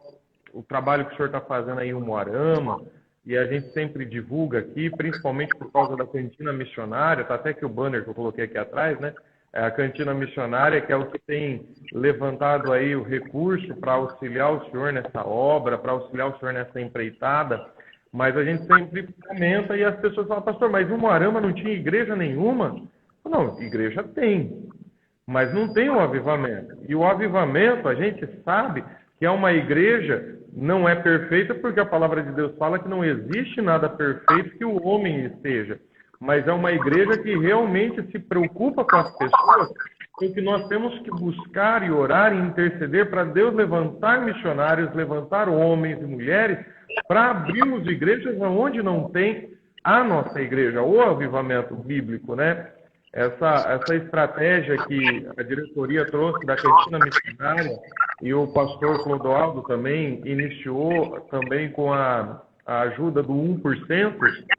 o trabalho que o senhor está fazendo aí em Umuarama, e a gente sempre divulga aqui, principalmente por causa da cantina missionária, tá até que o banner que eu coloquei aqui atrás, né? É a cantina missionária, que é o que tem levantado aí o recurso para auxiliar o senhor nessa obra, para auxiliar o senhor nessa empreitada. Mas a gente sempre comenta e as pessoas falam, pastor, mas em Umuarama não tinha igreja nenhuma? Não, igreja tem, mas não tem o avivamento. E o avivamento, a gente sabe que é uma igreja não é perfeita porque a palavra de Deus fala que não existe nada perfeito que o homem esteja. Mas é uma igreja que realmente se preocupa com as pessoas, e que nós temos que buscar e orar e interceder para Deus levantar missionários, levantar homens e mulheres para abrirmos igrejas onde não tem a nossa igreja, o avivamento bíblico, né? Essa estratégia que a diretoria trouxe da cantina missionária e o pastor Clodoaldo também iniciou também com a ajuda do 1%,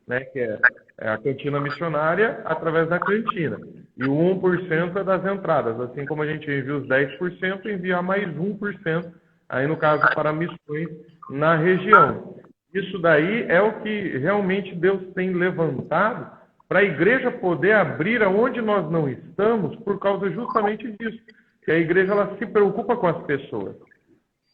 né, que é a cantina missionária através da cantina. E o 1% é das entradas, assim como a gente envia os 10%, enviar mais 1%, aí no caso para missões na região. Isso daí é o que realmente Deus tem levantado para a igreja poder abrir aonde nós não estamos, por causa justamente disso. Que a igreja ela se preocupa com as pessoas,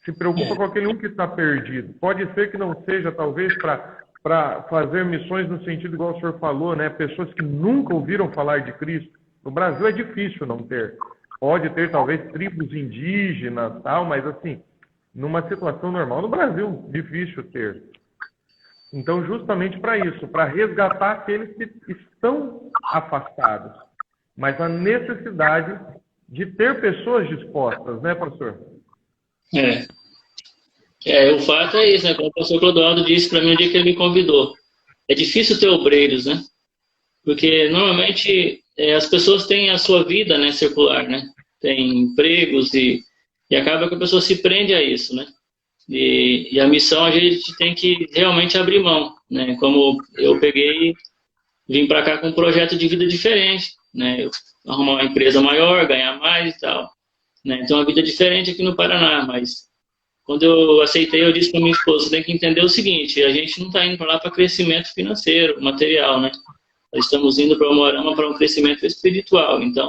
se preocupa com aquele um que está perdido. Pode ser que não seja, talvez, para fazer missões no sentido igual o senhor falou, né? Pessoas que nunca ouviram falar de Cristo. No Brasil é difícil não ter. Pode ter, talvez, tribos indígenas, tal, mas assim, numa situação normal, no Brasil, difícil ter. Então, justamente para isso, para resgatar aqueles que estão afastados, mas a necessidade de ter pessoas dispostas, né, pastor? O fato é isso, né? Como o pastor Clodoaldo disse para mim no dia que ele me convidou. É difícil ter obreiros, né? Porque normalmente as pessoas têm a sua vida, né, circular, né? Tem empregos e acaba que a pessoa se prende a isso, né? E a missão a gente tem que realmente abrir mão, né? Como eu peguei e vim para cá com um projeto de vida diferente, né? Eu arrumar uma empresa maior, ganhar mais e tal, né? Então, uma vida diferente aqui no Paraná, mas quando eu aceitei, eu disse para minha esposa, você tem que entender o seguinte, a gente não está indo para lá para crescimento financeiro, material, né? Nós estamos indo para Umuarama para um crescimento espiritual, então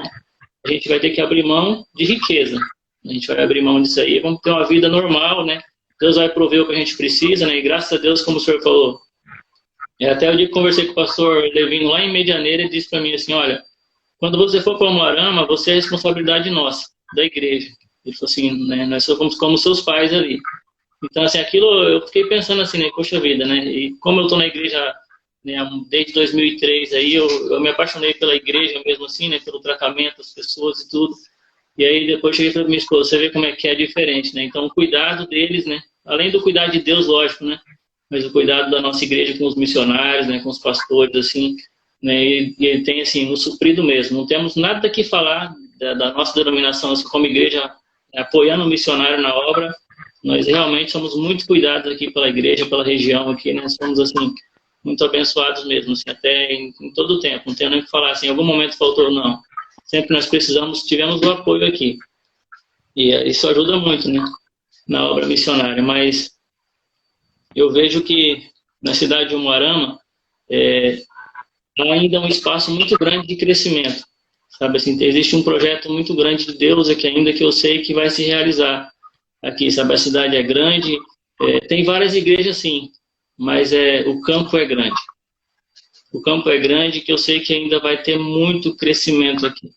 a gente vai ter que abrir mão de riqueza, a gente vai abrir mão disso aí, vamos ter uma vida normal, né? Deus vai prover o que a gente precisa, né? E graças a Deus, como o senhor falou, até o dia que conversei com o pastor Levino lá em Medianeira, ele disse para mim assim, olha, quando você for para Umuarama, você é responsabilidade nossa, da igreja. Ele falou assim, né, nós somos como seus pais ali. Então, assim, aquilo eu fiquei pensando assim, né, poxa vida, né, e como eu estou na igreja, né, desde 2003, aí eu me apaixonei pela igreja mesmo assim, né, pelo tratamento das pessoas e tudo. E aí depois cheguei para minha esposa, você vê como é que é diferente, né, então o cuidado deles, né, além do cuidado de Deus, lógico, né, mas o cuidado da nossa igreja com os missionários, né, com os pastores, assim, né, e ele tem, assim, nos suprido mesmo. Não temos nada que falar da nossa denominação, assim, como igreja, apoiando o missionário na obra. Nós realmente somos muito cuidados aqui pela igreja, pela região aqui, né? Somos, assim, muito abençoados mesmo, assim, até em todo o tempo. Não tenho nem o que falar, assim, em algum momento faltou, não. Sempre nós precisamos, tivemos o apoio aqui. E isso ajuda muito, né? Na obra missionária. Mas eu vejo que na cidade de Umuarama há ainda um espaço muito grande de crescimento. Sabe, assim, existe um projeto muito grande de Deus aqui ainda que eu sei que vai se realizar aqui, sabe, a cidade é grande, tem várias igrejas sim, mas o campo é grande. O campo é grande que eu sei que ainda vai ter muito crescimento aqui.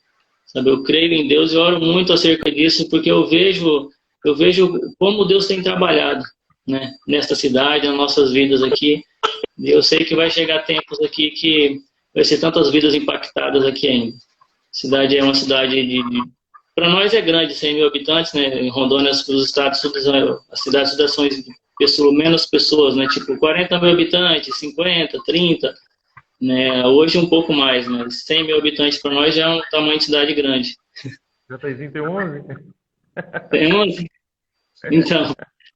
Sabe, eu creio em Deus e oro muito acerca disso porque eu vejo como Deus tem trabalhado, né, nesta cidade, nas nossas vidas aqui. E eu sei que vai chegar tempos aqui que vai ser tantas vidas impactadas aqui ainda. A cidade é uma cidade para nós é grande, 100 mil habitantes, né? Em Rondônia, os estados, as cidades são menos pessoas, né? Tipo 40 mil habitantes, 50, 30, né? Hoje um pouco mais, mas 100 mil habitantes para nós já é um tamanho de cidade grande. Já tem 11? Tem 11? Então,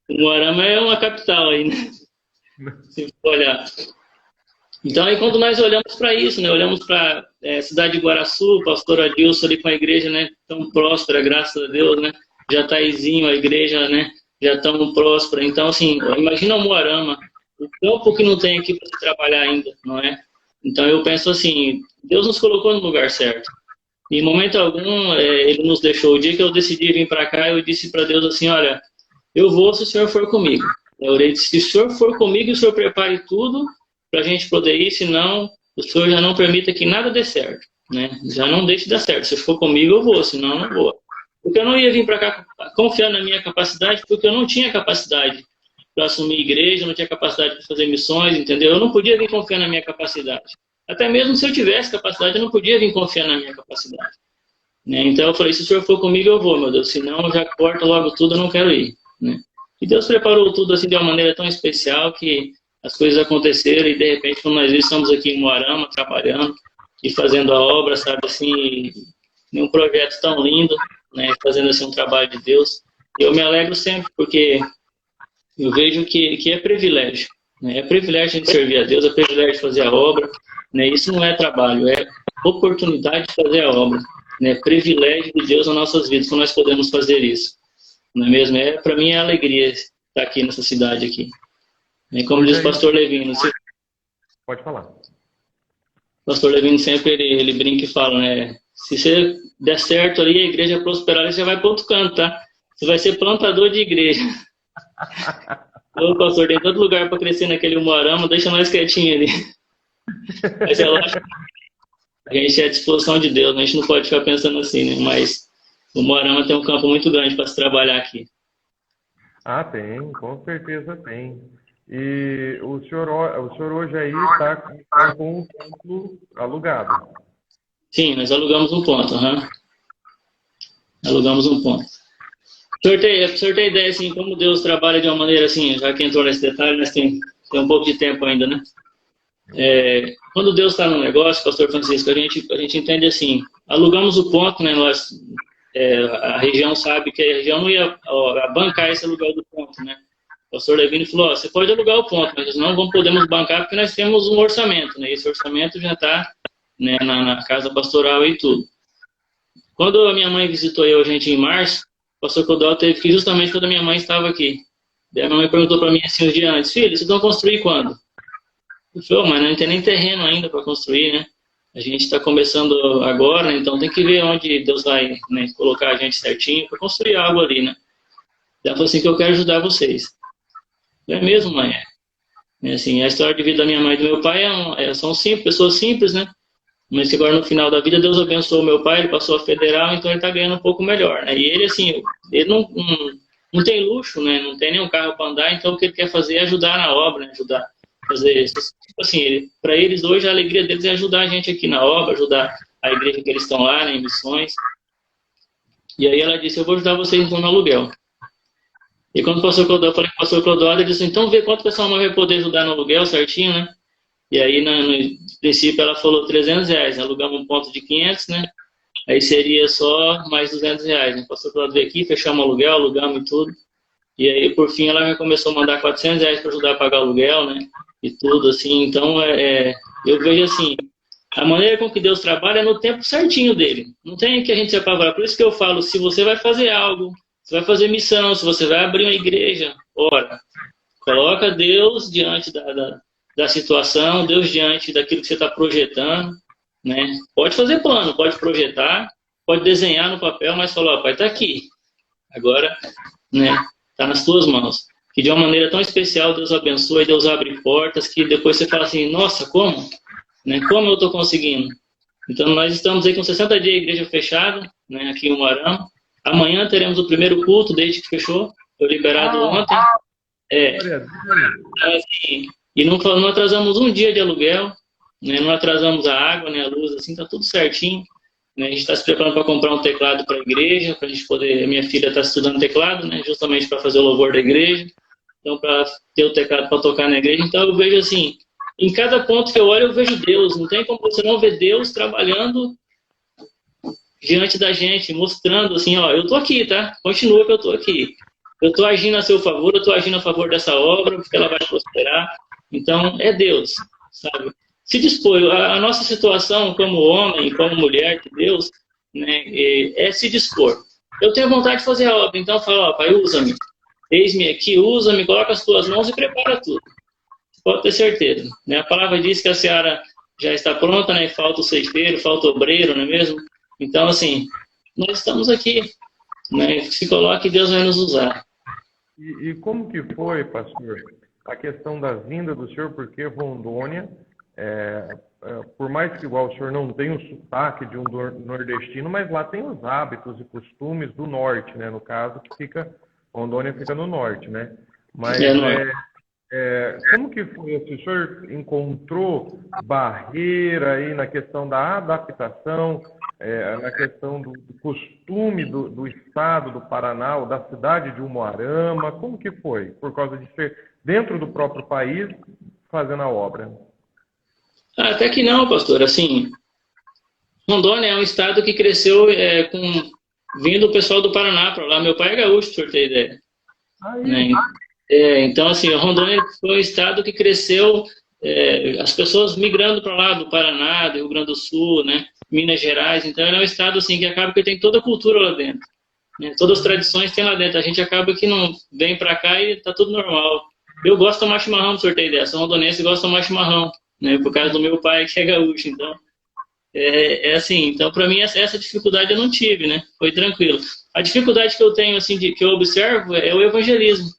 o Umuarama é uma capital aí, né? Se for olhar. Então, aí quando nós olhamos para isso, né, olhamos para a cidade de Guaraçu, o pastor Adilson ali com a igreja, né, tão próspera, graças a Deus, né, Jataizinho, a igreja, né, já tão próspera. Então, assim, imagina o Umuarama, o campo que não tem aqui para se trabalhar ainda, não é? Então, eu penso assim, Deus nos colocou no lugar certo. Em momento algum, Ele nos deixou. O dia que eu decidi vir para cá, eu disse para Deus assim, olha, eu vou se o Senhor for comigo. Eu orei, se o Senhor for comigo, o Senhor prepare tudo para a gente poder ir, senão o Senhor já não permita que nada dê certo, né? Já não deixe dar certo. Se for comigo, eu vou, senão eu não vou. Porque eu não ia vir para cá confiando na minha capacidade, porque eu não tinha capacidade para assumir igreja, não tinha capacidade para fazer missões, entendeu? Eu não podia vir confiar na minha capacidade. Até mesmo se eu tivesse capacidade, eu não podia vir confiar na minha capacidade. Né? Então eu falei, se o Senhor for comigo, eu vou, meu Deus, senão eu já corto logo tudo, eu não quero ir. Né? E Deus preparou tudo assim de uma maneira tão especial que as coisas aconteceram e de repente, quando nós estamos aqui em Moarama, trabalhando e fazendo a obra, sabe, assim, em um projeto tão lindo, né, fazendo assim um trabalho de Deus. Eu me alegro sempre, porque eu vejo que é privilégio. Né? É privilégio de servir a Deus, é privilégio de fazer a obra. Né? Isso não é trabalho, é oportunidade de fazer a obra. Né? Privilégio de Deus nas nossas vidas, quando nós podemos fazer isso. Não é mesmo? Para mim é alegria estar aqui nessa cidade aqui. E como diz o pastor Levino, pode falar. O pastor Levino sempre ele brinca e fala, né? Se você der certo ali, a igreja prosperar, você vai para outro canto, tá? Você vai ser plantador de igreja. Ô, pastor, tem tanto lugar para crescer naquele Umuarama, deixa nós quietinho ali. Mas é lógico, a gente é à disposição de Deus, né? A gente não pode ficar pensando assim, né? Mas o Umuarama tem um campo muito grande para se trabalhar aqui. Ah, tem, com certeza tem. E o senhor hoje aí está com um ponto alugado. Sim, nós alugamos um ponto, alugamos um ponto. O senhor tem ideia, assim, como Deus trabalha de uma maneira assim, já que entrou nesse detalhe, nós tem um pouco de tempo ainda, né? Quando Deus está no negócio, pastor Francisco, a gente entende assim, alugamos o ponto, né? Nós, a região sabe que a região não ia bancar esse aluguel do ponto, né? O pastor Levino falou, você pode alugar o ponto, mas nós não podemos bancar porque nós temos um orçamento, né? Esse orçamento já está, né, na casa pastoral e tudo. Quando a minha mãe visitou a gente em março, o pastor Codó teve que ir justamente quando a minha mãe estava aqui. Daí a minha mãe perguntou para mim assim, uns dias antes, filho, vocês vão construir quando? Eu falei, mas não tem nem terreno ainda para construir, né? A gente está começando agora, né? Então tem que ver onde Deus vai, né, colocar a gente certinho para construir algo ali, né? Daí ela falou assim, que eu quero ajudar vocês. É mesmo, mãe? Assim, a história de vida da minha mãe e do meu pai são simples, pessoas simples, né? Mas que agora no final da vida Deus abençoou o meu pai, ele passou a federal, então ele está ganhando um pouco melhor, né? E ele, assim, ele não tem luxo, né? Não tem nenhum carro para andar, então o que ele quer fazer é ajudar na obra, né? Ajudar a fazer isso. Tipo assim, para eles hoje a alegria deles é ajudar a gente aqui na obra, ajudar a igreja que eles estão lá, né, em missões. E aí ela disse, eu vou ajudar vocês então no aluguel. E quando o pastor Clodó, eu falei com o pastor Clodó, ele disse, então vê quanto pessoal vai poder ajudar no aluguel certinho, né? E aí, no princípio, ela falou R$300, alugamos um ponto de 500, né? Aí seria só mais R$200, né? O pastor Clodó veio aqui, fechamos o aluguel, alugamos e tudo. E aí, por fim, ela já começou a mandar R$400 para ajudar a pagar o aluguel, né? E tudo, assim. Então, eu vejo assim, a maneira com que Deus trabalha é no tempo certinho dele. Não tem que a gente se apavorar. Por isso que eu falo, se você vai fazer algo, você vai fazer missão, se você vai abrir uma igreja, ora, coloca Deus diante da situação, Deus diante daquilo que você está projetando, né? Pode fazer plano, pode projetar, pode desenhar no papel, mas falar, ó, pai, está aqui. Agora, né, está nas tuas mãos. Que de uma maneira tão especial Deus abençoe, Deus abre portas, que depois você fala assim, nossa, como? Né? Como eu estou conseguindo? Então, nós estamos aí com 60 dias de igreja fechada, né, aqui em Umuarama. Amanhã teremos o primeiro culto, desde que fechou. Foi liberado ontem. Assim, e não atrasamos um dia de aluguel, né, não atrasamos a água, né, a luz, assim, está tudo certinho. Né, a gente está se preparando para comprar um teclado para a igreja, para a gente poder... Minha filha está estudando teclado, né, justamente para fazer o louvor da igreja. Então, para ter o teclado para tocar na igreja. Então, eu vejo assim, em cada ponto que eu olho, eu vejo Deus. Não tem como você não ver Deus trabalhando diante da gente, mostrando assim, ó, eu estou aqui, tá? Continua que eu estou aqui. Eu estou agindo a seu favor, eu estou agindo a favor dessa obra, porque ela vai prosperar. Então, é Deus, sabe? Se dispor, a nossa situação como homem, como mulher de Deus, né, é se dispor. Eu tenho vontade de fazer a obra, então eu falo, ó, pai, usa-me. Eis-me aqui, usa-me, coloca as tuas mãos e prepara tudo. Pode ter certeza. Né? A palavra diz que a seara já está pronta, né? Falta o ceifeiro, falta o obreiro, não é mesmo? Então, assim, nós estamos aqui. Né? Se coloque, Deus vai nos usar. E como que foi, pastor, a questão da vinda do senhor? Porque Rondônia, por mais que igual o senhor não tenha o sotaque de um nordestino, mas lá tem os hábitos e costumes do norte, né? No caso, Rondônia fica no norte, né? Mas como que foi? O senhor encontrou barreira aí na questão da adaptação, na questão do costume do estado do Paraná, ou da cidade de Umuarama? Como que foi? Por causa de ser dentro do próprio país, fazendo a obra. Até que não, pastor. Assim, Rondônia é um estado que cresceu vindo o pessoal do Paraná para lá. Meu pai é gaúcho, para o senhor ter ideia. Né? Então, assim, Rondônia foi um estado que cresceu, as pessoas migrando para lá do Paraná, do Rio Grande do Sul, né? Minas Gerais. Então, é um estado assim, que acaba que tem toda a cultura lá dentro. Né? Todas as tradições tem lá dentro. A gente acaba que não vem para cá e tá tudo normal. Eu gosto de tomar chimarrão, para o senhor ter ideia. Sou rondonense e gosto de tomar chimarrão. Né, por causa do meu pai que é gaúcho, então assim, então para mim essa dificuldade eu não tive, né, foi tranquilo. A dificuldade que eu tenho, assim, que eu observo é o evangelismo.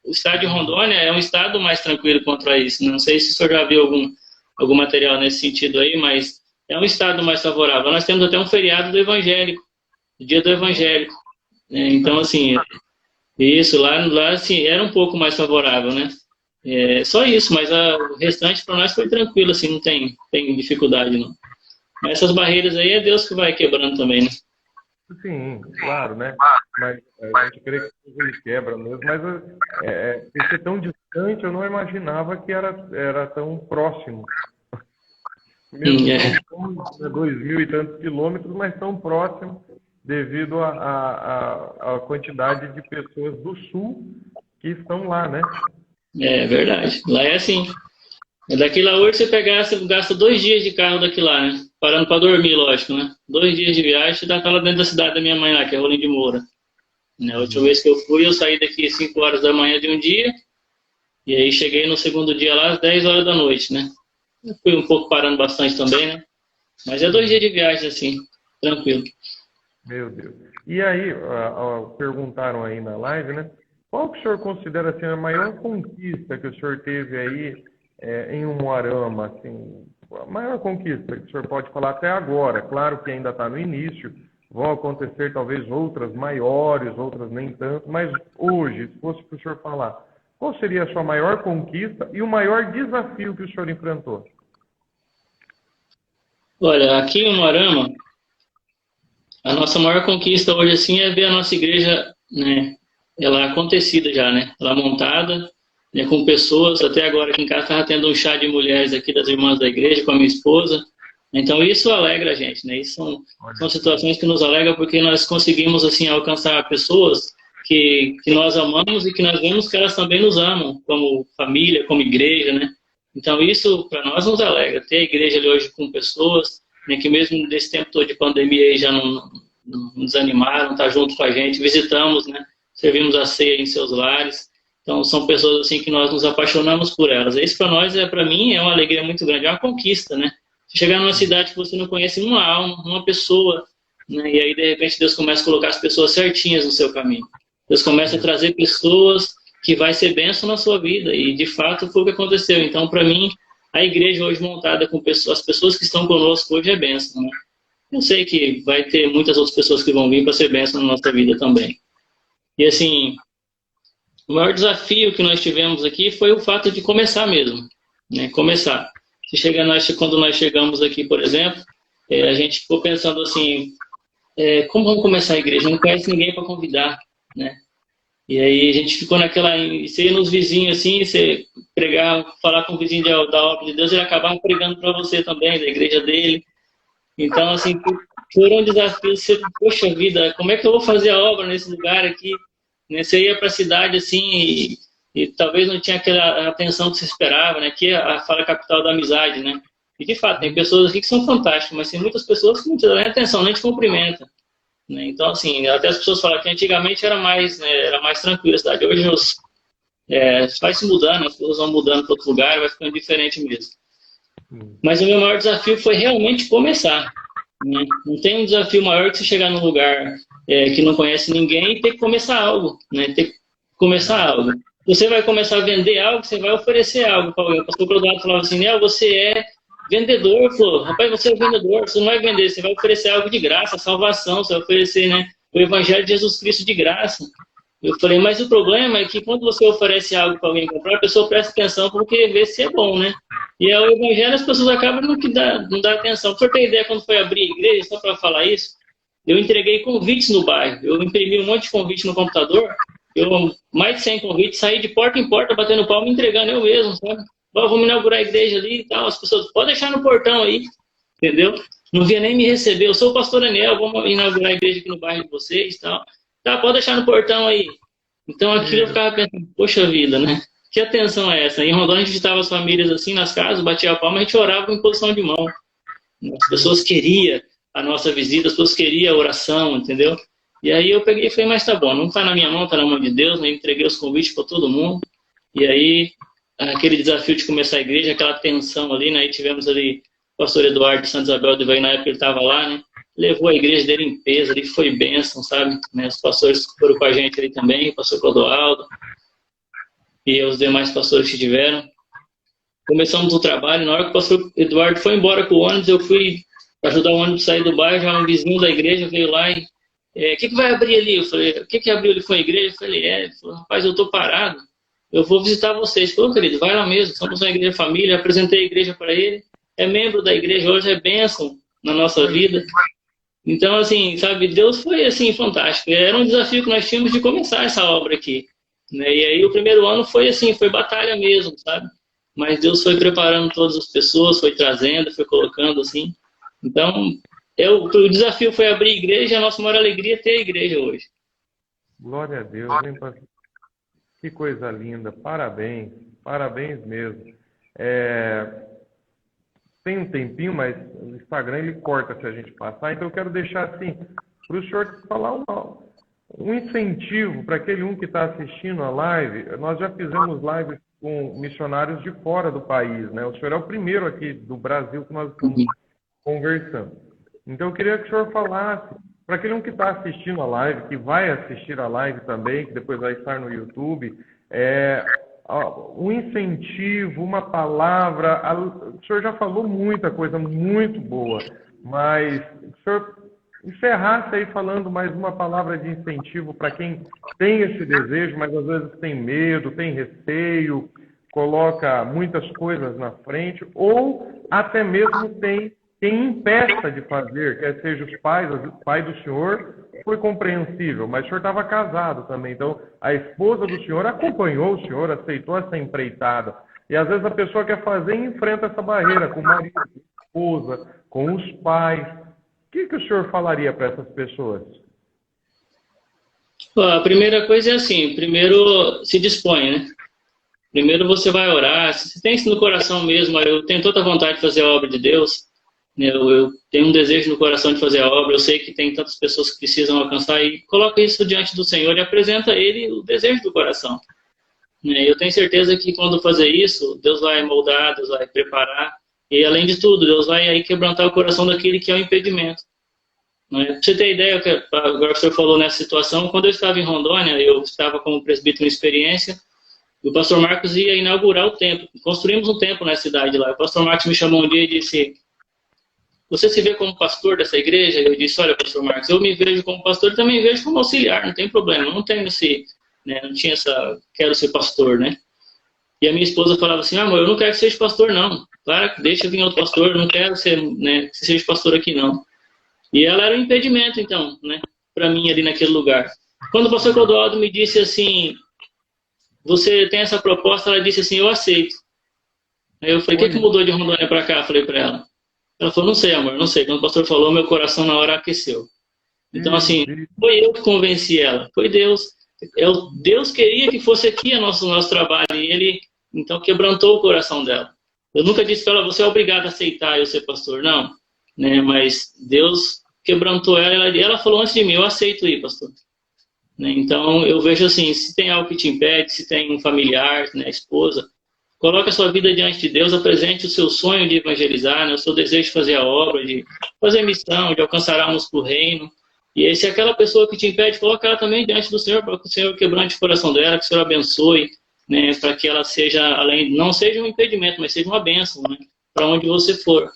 O estado de Rondônia é um estado mais tranquilo quanto a isso, não sei se o senhor já viu algum material nesse sentido aí, mas é um estado mais favorável. Nós temos até um feriado do evangélico, o dia do evangélico, né? Então assim, isso lá assim, era um pouco mais favorável, né. Só isso, mas o restante para nós foi tranquilo, assim, não tem dificuldade, não. Mas essas barreiras aí é Deus que vai quebrando também, né? Sim, claro, né? Mas a gente crê que ele quebra mesmo, mas por ser tão distante, eu não imaginava que era tão próximo. Mesmo são 2.000 e tantos quilômetros, mas tão próximo devido à quantidade de pessoas do sul que estão lá, né? É verdade. Lá é assim. Daqui lá hoje você gasta 2 dias de carro daqui lá, né? Parando para dormir, lógico, né? 2 dias de viagem, você tá lá dentro da cidade da minha mãe lá, que é Rolim de Moura. Né? A última vez que eu fui, eu saí daqui 5 horas da manhã de um dia, e aí cheguei no segundo dia lá às 10 horas da noite, né? Eu fui um pouco parando bastante também, né? Mas é 2 dias de viagem, assim, tranquilo. Meu Deus. E aí, perguntaram aí na live, né? Qual que o senhor considera assim, a maior conquista que o senhor teve aí em Umuarama? Assim, a maior conquista que o senhor pode falar até agora? Claro que ainda está no início, vão acontecer talvez outras maiores, outras nem tanto, mas hoje, se fosse para o senhor falar, qual seria a sua maior conquista e o maior desafio que o senhor enfrentou? Olha, aqui em Umuarama, a nossa maior conquista hoje assim é ver a nossa igreja, né? Ela é acontecida já, né? Ela é montada, né, com pessoas. Até agora aqui em casa estava tendo um chá de mulheres aqui das irmãs da igreja com a minha esposa. Então isso alegra a gente, né? Isso são situações que nos alegram porque nós conseguimos assim alcançar pessoas que nós amamos e que nós vemos que elas também nos amam, como família, como igreja, né? Então isso para nós nos alegra. Ter a igreja ali hoje com pessoas, né, que mesmo desse tempo todo de pandemia aí já não desanimaram, tá junto com a gente, visitamos, né? Servimos a ceia em seus lares. Então, são pessoas assim que nós nos apaixonamos por elas. Isso para nós, para mim, é uma alegria muito grande, é uma conquista, né? Chegar numa cidade que você não conhece uma alma, uma pessoa, né? E aí, de repente, Deus começa a colocar as pessoas certinhas no seu caminho. Deus começa a trazer pessoas que vai ser bênção na sua vida. E, de fato, foi o que aconteceu. Então, para mim, a igreja hoje montada com pessoas, as pessoas que estão conosco hoje é bênção, né? Eu sei que vai ter muitas outras pessoas que vão vir para ser bênção na nossa vida também. E assim, o maior desafio que nós tivemos aqui foi o fato de começar mesmo, né? Começar. Quando nós chegamos aqui, por exemplo, a gente ficou pensando assim, como vamos começar a igreja? Não conhece ninguém para convidar, né? E aí a gente ficou naquela, você ia nos vizinhos assim, você pregar, falar com o vizinho da obra de Deus, ele acabava pregando para você também, da igreja dele. Então assim, foram um desafio, poxa vida, como é que eu vou fazer a obra nesse lugar aqui? Você ia para a cidade assim e talvez não tinha aquela atenção que se esperava, né? Que fala capital da amizade, né? E de fato, tem pessoas aqui que são fantásticas, mas tem muitas pessoas que não te dão nem atenção, nem te cumprimentam. Né? Então, assim, até as pessoas falam que antigamente era mais tranquila a cidade. Hoje vai se mudando, as pessoas vão mudando para outro lugar, vai ficando diferente mesmo. Mas o meu maior desafio foi realmente começar. Né? Não tem um desafio maior que você chegar num lugar que não conhece ninguém e ter que começar algo. Né? Ter que começar algo. Você vai começar a vender algo, você vai oferecer algo para alguém. O pastor Clodoaldo falava assim, você é vendedor. Falou, rapaz, você é vendedor, você não vai vender, você vai oferecer algo de graça, salvação, você vai oferecer, né, o Evangelho de Jesus Cristo de graça. Eu falei, mas o problema é que quando você oferece algo para alguém comprar, a pessoa presta atenção porque vê se é bom, né? E ao evangelho as pessoas acabam não dá atenção. Para ter ideia, quando foi abrir a igreja, só para falar isso, eu entreguei convites no bairro. Eu imprimi um monte de convite no computador, mais de 100 convites, saí de porta em porta, batendo palma, entregando eu mesmo, sabe? Vamos inaugurar a igreja ali e tal. As pessoas, pode deixar no portão aí, entendeu? Não vinha nem me receber. Eu sou o pastor Daniel, vamos inaugurar a igreja aqui no bairro de vocês e tal. Tá, pode deixar no portão aí. Então aquilo eu ficava pensando, poxa vida, né? Que atenção é essa? Em Rondônia a gente visitava as famílias assim nas casas, batia a palma, a gente orava em posição de mão. As pessoas queriam a nossa visita, as pessoas queriam a oração, entendeu? E aí eu peguei e falei, mas tá bom, não tá na minha mão, tá na mão de Deus, né? Entreguei os convites para todo mundo. E aí, aquele desafio de começar a igreja, aquela tensão ali, né? E tivemos ali o pastor Eduardo de Santa Isabel de Ivaí, na época ele estava lá, né? Levou a igreja dele em peso, ali foi bênção, sabe? Né? Os pastores foram com a gente ali também, o pastor Clodoaldo e os demais pastores que tiveram. Começamos o trabalho, na hora que o pastor Eduardo foi embora com o ônibus, eu fui ajudar o ônibus a sair do bairro, já um vizinho da igreja veio lá e o que vai abrir ali? Eu falei, o que abriu ali foi a igreja? Eu falei, ele falou, rapaz, eu tô parado, eu vou visitar vocês. Ele falou, querido, vai lá mesmo, somos uma igreja família, apresentei a igreja para ele, é membro da igreja, hoje é bênção na nossa vida. Então, assim, sabe, Deus foi, assim, fantástico. Era um desafio que nós tínhamos de começar essa obra aqui, né? E aí o primeiro ano foi assim, foi batalha mesmo, sabe? Mas Deus foi preparando todas as pessoas, foi trazendo, foi colocando, assim. Então, o desafio foi abrir a igreja, a nossa maior alegria é ter a igreja hoje. Glória a Deus, hein, pastor? Que coisa linda, parabéns, parabéns mesmo. Tem um tempinho, mas o Instagram ele corta se a gente passar, então eu quero deixar assim, para o senhor falar um incentivo para aquele que está assistindo a live. Nós já fizemos lives com missionários de fora do país, né? O senhor é o primeiro aqui do Brasil que nós estamos conversando. Então eu queria que o senhor falasse, para aquele que está assistindo a live, que vai assistir a live também, que depois vai estar no YouTube, um incentivo, uma palavra. O senhor já falou muita coisa muito boa, mas o senhor encerrasse aí falando mais uma palavra de incentivo para quem tem esse desejo, mas às vezes tem medo, tem receio, coloca muitas coisas na frente, ou até mesmo tem quem impeça de fazer, quer seja os pais, o pai do senhor foi compreensível, mas o senhor estava casado também, então a esposa do senhor acompanhou o senhor, aceitou essa empreitada, e às vezes a pessoa quer fazer e enfrenta essa barreira com o marido, com a esposa, com os pais. O que o senhor falaria para essas pessoas? A primeira coisa é assim, primeiro se dispõe, né? Primeiro você vai orar, se você tem isso no coração mesmo, eu tenho toda a vontade de fazer a obra de Deus, eu tenho um desejo no coração de fazer a obra, eu sei que tem tantas pessoas que precisam alcançar, e coloca isso diante do Senhor e apresenta a Ele o desejo do coração. Eu tenho certeza que quando fazer isso, Deus vai moldar, Deus vai preparar, e além de tudo, Deus vai aí quebrantar o coração daquele que é o impedimento. Para você ter ideia, agora o senhor falou nessa situação, quando eu estava em Rondônia, eu estava como presbítero em experiência, e o pastor Marcos ia inaugurar o templo. Construímos um templo na cidade lá. O pastor Marcos me chamou um dia e disse, você se vê como pastor dessa igreja? Eu disse, olha, pastor Marcos, eu me vejo como pastor e também vejo como auxiliar, não tem problema, não tenho não tinha quero ser pastor, né? E a minha esposa falava assim, amor, eu não quero que seja pastor, não. Claro, deixa vir outro pastor, eu não quero ser, que você seja pastor aqui, não. E ela era um impedimento, então, para mim ali naquele lugar. Quando o pastor Clodoaldo me disse assim, você tem essa proposta, ela disse assim, eu aceito. Aí eu falei, o que mudou de Rondônia para cá? Eu falei para ela. Ela falou, não sei, amor, não sei. Quando o pastor falou, meu coração na hora aqueceu. Então, assim, foi eu que convenci ela, foi Deus. Deus queria que fosse aqui o nosso trabalho, e Ele, então, quebrantou o coração dela. Eu nunca disse para ela, você é obrigado a aceitar eu ser pastor, não. Mas Deus quebrantou ela, e ela falou antes de mim, eu aceito ir, pastor. Então, eu vejo assim, se tem algo que te impede, se tem um familiar, esposa, coloque a sua vida diante de Deus, apresente o seu sonho de evangelizar, o seu desejo de fazer a obra, de fazer missão, de alcançar almas para o reino. E aí, se aquela pessoa que te impede, coloque ela também diante do Senhor, para que o Senhor quebrante o coração dela, que o Senhor abençoe, para que ela seja, não seja um impedimento, mas seja uma bênção, para onde você for.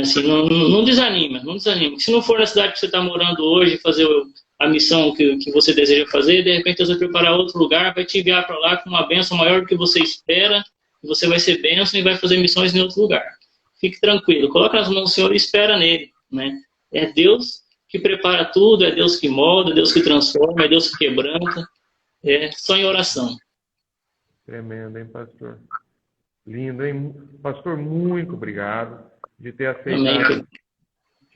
Assim, não desanima, não desanima. Se não for na cidade que você está morando hoje, fazer a missão que você deseja fazer, de repente Deus vai preparar outro lugar, vai te enviar para lá com uma bênção maior do que você espera, e você vai ser bênção e vai fazer missões em outro lugar. Fique tranquilo, coloca nas mãos do Senhor e espera nele, né? É Deus que prepara tudo, é Deus que molda, é Deus que transforma, é Deus que quebranta, é só em oração. Tremendo, hein, pastor? Lindo, hein? Pastor, muito obrigado de ter aceitado. Amém.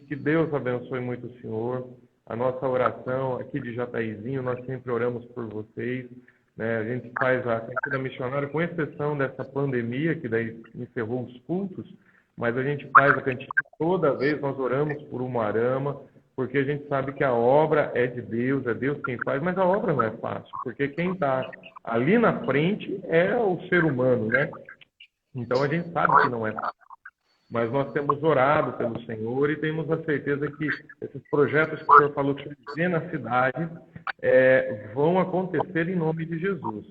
Que Deus abençoe muito o senhor. A nossa oração aqui de Jataizinho, nós sempre oramos por vocês, né? A gente faz a cantina missionária, com exceção dessa pandemia, que daí encerrou os cultos, mas a gente faz a cantina toda vez, nós oramos por Umuarama, porque a gente sabe que a obra é de Deus, é Deus quem faz, mas a obra não é fácil, porque quem está ali na frente é o ser humano, né? Então a gente sabe que não é fácil. Mas nós temos orado pelo Senhor e temos a certeza que esses projetos que o Senhor falou que fazer na cidade vão acontecer em nome de Jesus.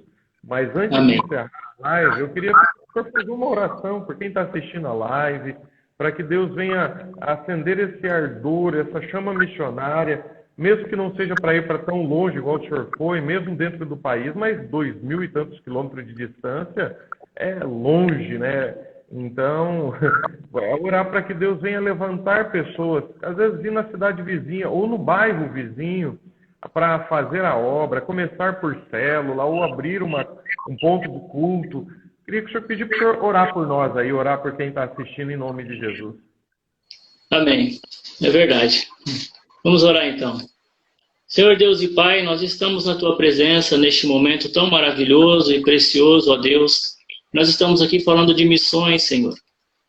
Mas antes Amém. de encerrar a live, eu queria que o Senhor fazer uma oração por quem está assistindo a live, para que Deus venha acender esse ardor, essa chama missionária, mesmo que não seja para ir para tão longe igual o Senhor foi, mesmo dentro do país, mas 2.000 e tantos quilômetros de distância é longe, né? Então, orar para que Deus venha levantar pessoas, às vezes ir na cidade vizinha ou no bairro vizinho, para fazer a obra, começar por célula ou abrir um ponto de culto. Queria que o senhor pedisse para o senhor orar por nós aí, orar por quem está assistindo em nome de Jesus. Amém. É verdade. Vamos orar então. Senhor Deus e Pai, nós estamos na Tua presença neste momento tão maravilhoso e precioso, ó Deus. Nós estamos aqui falando de missões, Senhor.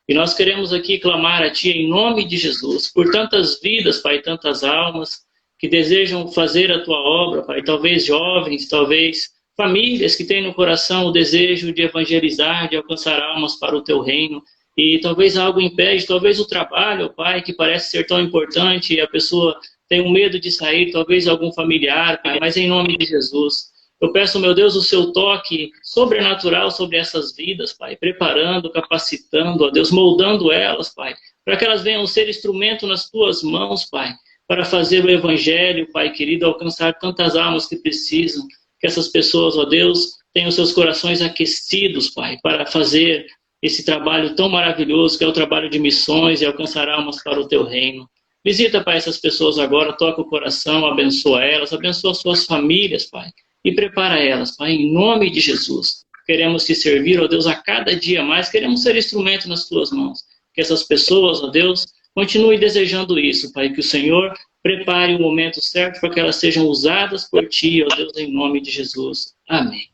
E nós queremos aqui clamar a Ti em nome de Jesus, por tantas vidas, Pai, tantas almas que desejam fazer a Tua obra, Pai. Talvez jovens, talvez famílias que têm no coração o desejo de evangelizar, de alcançar almas para o Teu reino. E talvez algo impede, talvez o trabalho, Pai, que parece ser tão importante e a pessoa tem um medo de sair, talvez algum familiar, Pai, mas em nome de Jesus. Eu peço, meu Deus, o seu toque sobrenatural sobre essas vidas, Pai, preparando, capacitando, ó Deus, moldando elas, Pai, para que elas venham ser instrumento nas Tuas mãos, Pai, para fazer o Evangelho, Pai querido, alcançar tantas almas que precisam, que essas pessoas, ó Deus, tenham seus corações aquecidos, Pai, para fazer esse trabalho tão maravilhoso que é o trabalho de missões e alcançar almas para o Teu reino. Visita, Pai, essas pessoas agora, toca o coração, abençoa elas, abençoa suas famílias, Pai, e prepara elas, Pai, em nome de Jesus. Queremos Te servir, ó Deus, a cada dia mais, queremos ser instrumento nas Tuas mãos. Que essas pessoas, ó Deus, continuem desejando isso, Pai, que o Senhor prepare o momento certo para que elas sejam usadas por Ti, ó Deus, em nome de Jesus. Amém.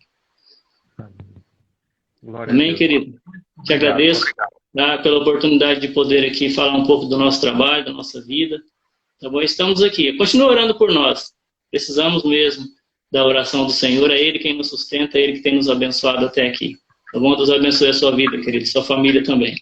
Amém, querido. Te agradeço pela oportunidade de poder aqui falar um pouco do nosso trabalho, da nossa vida. Tá bom? Estamos aqui. Continua orando por nós. Precisamos mesmo da oração do Senhor. É Ele quem nos sustenta, é Ele que tem nos abençoado até aqui. Tá bom? Deus abençoe a sua vida, querido. Sua família também.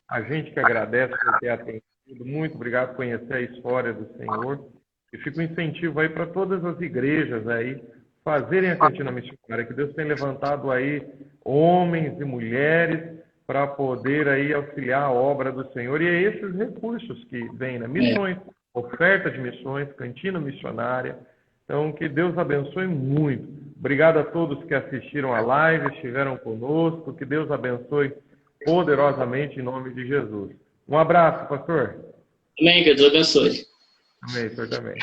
A gente que agradece por ter atendido. Muito obrigado por conhecer a história do Senhor. E fica um incentivo aí para todas as igrejas aí fazerem a cantina missionária. Que Deus tem levantado aí homens e mulheres para poder aí auxiliar a obra do Senhor. E é esses recursos que vêm, né? Missões, oferta de missões, cantina missionária. Então, que Deus abençoe muito. Obrigado a todos que assistiram a live, estiveram conosco. Que Deus abençoe poderosamente em nome de Jesus. Um abraço, pastor. Amém, que Deus abençoe. Amém, senhor também.